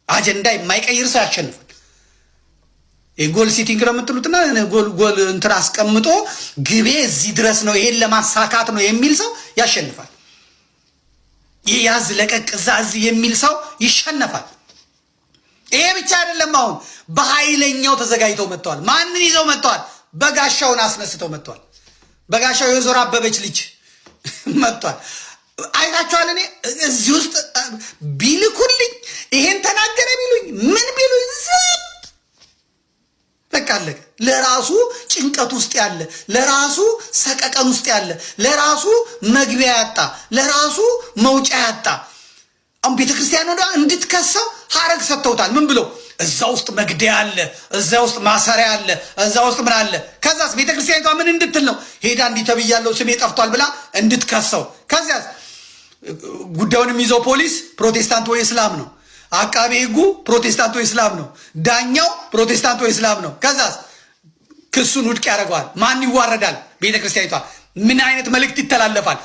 አጀንዳ የማይቀይር ሰው ያሸንፋል። የጎል ሲቲንግ ነው የምትሉትና ጎል እንትን አስቀምጦ ግቤ እዚህ ድረስ ነው ይሄን ለማሳካት ነው የሚል ሰው ያሸንፋል። ያዝ ለቀቅ ዛዝ የሚል ሰው ይሸነፋል። ይሄ ብቻ አይደለም። አሁን በኃይለኛው ተዘጋጅተው መጥተዋል። ማንን ይዘው መጥተዋል? በጋሻውን አስነስተው መጥተዋል። በጋሻው የዞር አበበች ልጅ መጥቷል። አይታችኋል። እኔ እዚህ ውስጥ ቢልኩልኝ ይሄን ተናገረ ቢሉኝ ምን ቢሉኝ ዝም በቃ አለቀ። ለራሱ ጭንቀት ውስጥ ያለ፣ ለራሱ ሰቀቀን ውስጥ ያለ፣ ለራሱ መግቢያ ያጣ፣ ለራሱ መውጫ ያጣ አሁን ቤተክርስቲያን ወደ እንድትከሰው ሀረግ ሰጥተውታል። ምን ብለው? እዛ ውስጥ መግደያ አለ፣ እዛ ውስጥ ማሰሪያ አለ፣ እዛ ውስጥ ምን አለ። ከዛስ ቤተክርስቲያኒቷ ምን እንድትል ነው? ሄዳ እንዲተብያለው ስሜ ጠፍቷል ብላ እንድትከሰው። ከዚያስ ጉዳዩን የሚይዘው ፖሊስ ፕሮቴስታንት ወይ እስላም ነው። አቃቤ ሕጉ ፕሮቴስታንት ወይ እስላም ነው፣ ዳኛው ፕሮቴስታንት ወይ እስላም ነው። ከዛስ ክሱን ውድቅ ያደርገዋል። ማን ይዋረዳል? ቤተክርስቲያኒቷ። ምን አይነት መልእክት ይተላለፋል?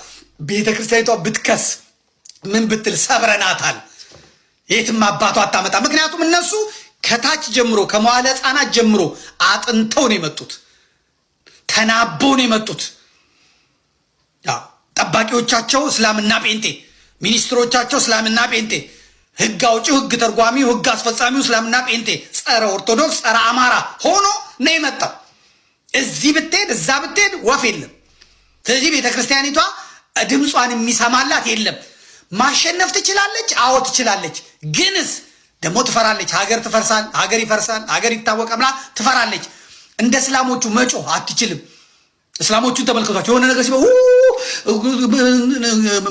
ቤተክርስቲያኒቷ ብትከስ ምን ብትል ሰብረናታል፣ የትም አባቷ አታመጣ። ምክንያቱም እነሱ ከታች ጀምሮ ከመዋለ ሕፃናት ጀምሮ አጥንተው ነው የመጡት፣ ተናበው ነው የመጡት። ጠባቂዎቻቸው እስላምና ጴንጤ፣ ሚኒስትሮቻቸው እስላምና ጴንጤ፣ ህግ አውጪው፣ ህግ ተርጓሚው፣ ህግ አስፈጻሚው እስላምና ጴንጤ፣ ጸረ ኦርቶዶክስ፣ ጸረ አማራ ሆኖ ነው የመጣው። እዚህ ብትሄድ እዛ ብትሄድ ወፍ የለም። ስለዚህ ቤተክርስቲያኒቷ ድምጿን የሚሰማላት የለም። ማሸነፍ ትችላለች፣ አዎ ትችላለች። ግንስ ደግሞ ትፈራለች። ሀገር ትፈርሳል፣ ሀገር ይፈርሳል፣ ሀገር ይታወቃል ብላ ትፈራለች። እንደ እስላሞቹ መጮህ አትችልም። እስላሞቹን ተመልከቷቸው። የሆነ ነገር ሲበው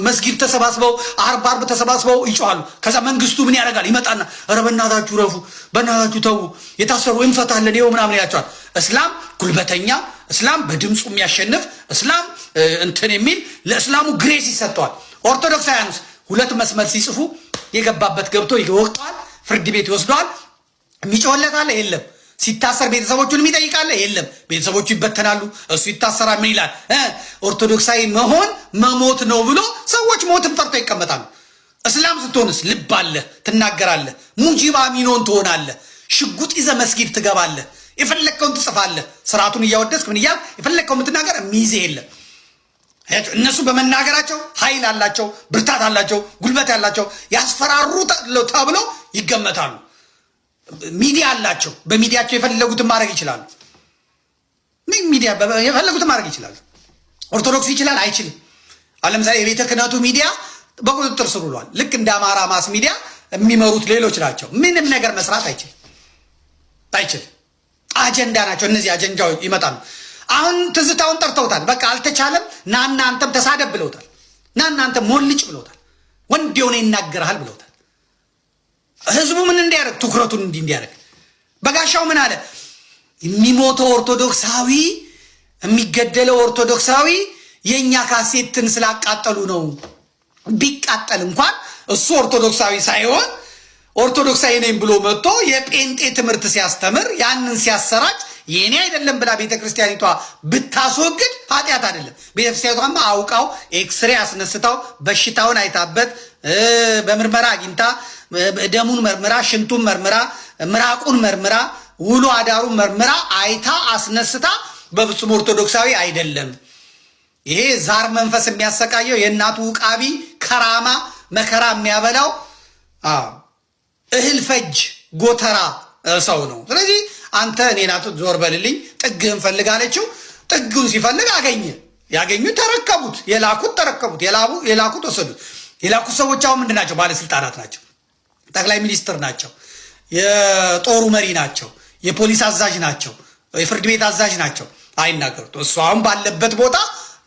መስጊድ ተሰባስበው አርብ ተሰባስበው ይጮሃሉ። ከዛ መንግስቱ ምን ያደርጋል? ይመጣና ኧረ በእናታችሁ ረፉ፣ በእናታችሁ ተዉ፣ የታሰሩ እንፈታለን ይኸው ምናምን ያቸዋል። እስላም ጉልበተኛ፣ እስላም በድምፁ የሚያሸንፍ፣ እስላም እንትን የሚል ለእስላሙ ግሬስ ይሰጠዋል። ኦርቶዶክሳውያኑስ ሁለት መስመር ሲጽፉ የገባበት ገብቶ ይወቅተዋል፣ ፍርድ ቤት ይወስደዋል። የሚጮህለታለ የለም። ሲታሰር ቤተሰቦቹን የሚጠይቃለ የለም። ቤተሰቦቹ ይበተናሉ፣ እሱ ይታሰራል። ምን ይላል? ኦርቶዶክሳዊ መሆን መሞት ነው ብሎ ሰዎች ሞትን ፈርተው ይቀመጣሉ። እስላም ስትሆንስ ልብ አለ፣ ትናገራለህ፣ ሙጂባ ሚኖን ትሆናለህ፣ ሽጉጥ ይዘህ መስጊድ ትገባለህ፣ የፈለግከውን ትጽፋለህ፣ ስርዓቱን እያወደስክ ምን እያልክ የፈለግከውን የምትናገር የሚይዝህ የለም። እነሱ በመናገራቸው ኃይል አላቸው፣ ብርታት አላቸው፣ ጉልበት ያላቸው፣ ያስፈራሩ ተብሎ ይገመታሉ። ሚዲያ አላቸው። በሚዲያቸው የፈለጉትን ማድረግ ይችላሉ። ሚዲያ የፈለጉትን ማድረግ ይችላሉ። ኦርቶዶክስ ይችላል አይችልም? አሁን ለምሳሌ የቤተ ክህነቱ ሚዲያ በቁጥጥር ስር ውሏል። ልክ እንደ አማራ ማስ ሚዲያ የሚመሩት ሌሎች ናቸው። ምንም ነገር መስራት አይችልም። አጀንዳ ናቸው እነዚህ አጀንዳዎች ይመጣሉ። አሁን ትዝታውን ጠርተውታል። በቃ አልተቻለም፣ ና እናንተም ተሳደብ ብለውታል። ና እናንተም ሞልጭ ብለውታል። ወንድ የሆነ ይናገርሃል ብለውታል። ህዝቡ ምን እንዲያደርግ ትኩረቱን እንዲያደርግ በጋሻው ምን አለ? የሚሞተው ኦርቶዶክሳዊ የሚገደለው ኦርቶዶክሳዊ የኛ ካሴትን ስላቃጠሉ ነው። ቢቃጠል እንኳን እሱ ኦርቶዶክሳዊ ሳይሆን ኦርቶዶክሳዊ ነኝ ብሎ መጥቶ የጴንጤ ትምህርት ሲያስተምር ያንን ሲያሰራጭ የኔ አይደለም ብላ ቤተክርስቲያኒቷ ብታስወግድ ኃጢአት አይደለም። ቤተክርስቲያኒቷማ አውቃው ኤክስሬ አስነስታው በሽታውን አይታበት በምርመራ አግኝታ ደሙን መርምራ ሽንቱን መርምራ ምራቁን መርምራ ውሎ አዳሩን መርምራ አይታ አስነስታ በፍጹም ኦርቶዶክሳዊ አይደለም። ይሄ ዛር መንፈስ የሚያሰቃየው የእናቱ ውቃቢ ከራማ መከራ የሚያበላው እህል ፈጅ ጎተራ ሰው ነው። ስለዚህ አንተ እኔ ናቱ ዞር በልልኝ ጥግህን ፈልግ አለችው። ጥግን ሲፈልግ አገኘ። ያገኙት ተረከቡት፣ የላኩት ተረከቡት፣ የላኩት ወሰዱት። የላኩት ሰዎች አሁን ምንድን ናቸው? ባለስልጣናት ናቸው። ጠቅላይ ሚኒስትር ናቸው። የጦሩ መሪ ናቸው። የፖሊስ አዛዥ ናቸው። የፍርድ ቤት አዛዥ ናቸው። አይናገሩት። እሱ አሁን ባለበት ቦታ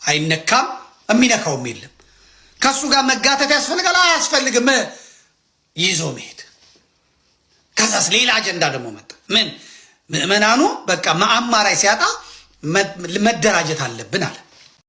አይነካም፣ የሚነካውም የለም። ከሱ ጋር መጋተት ያስፈልጋል አያስፈልግም? ይዞ መሄድ። ከዛስ ሌላ አጀንዳ ደግሞ መጣ። ምን ምዕመናኑ በቃ አማራጭ ሲያጣ መደራጀት አለብን አለ።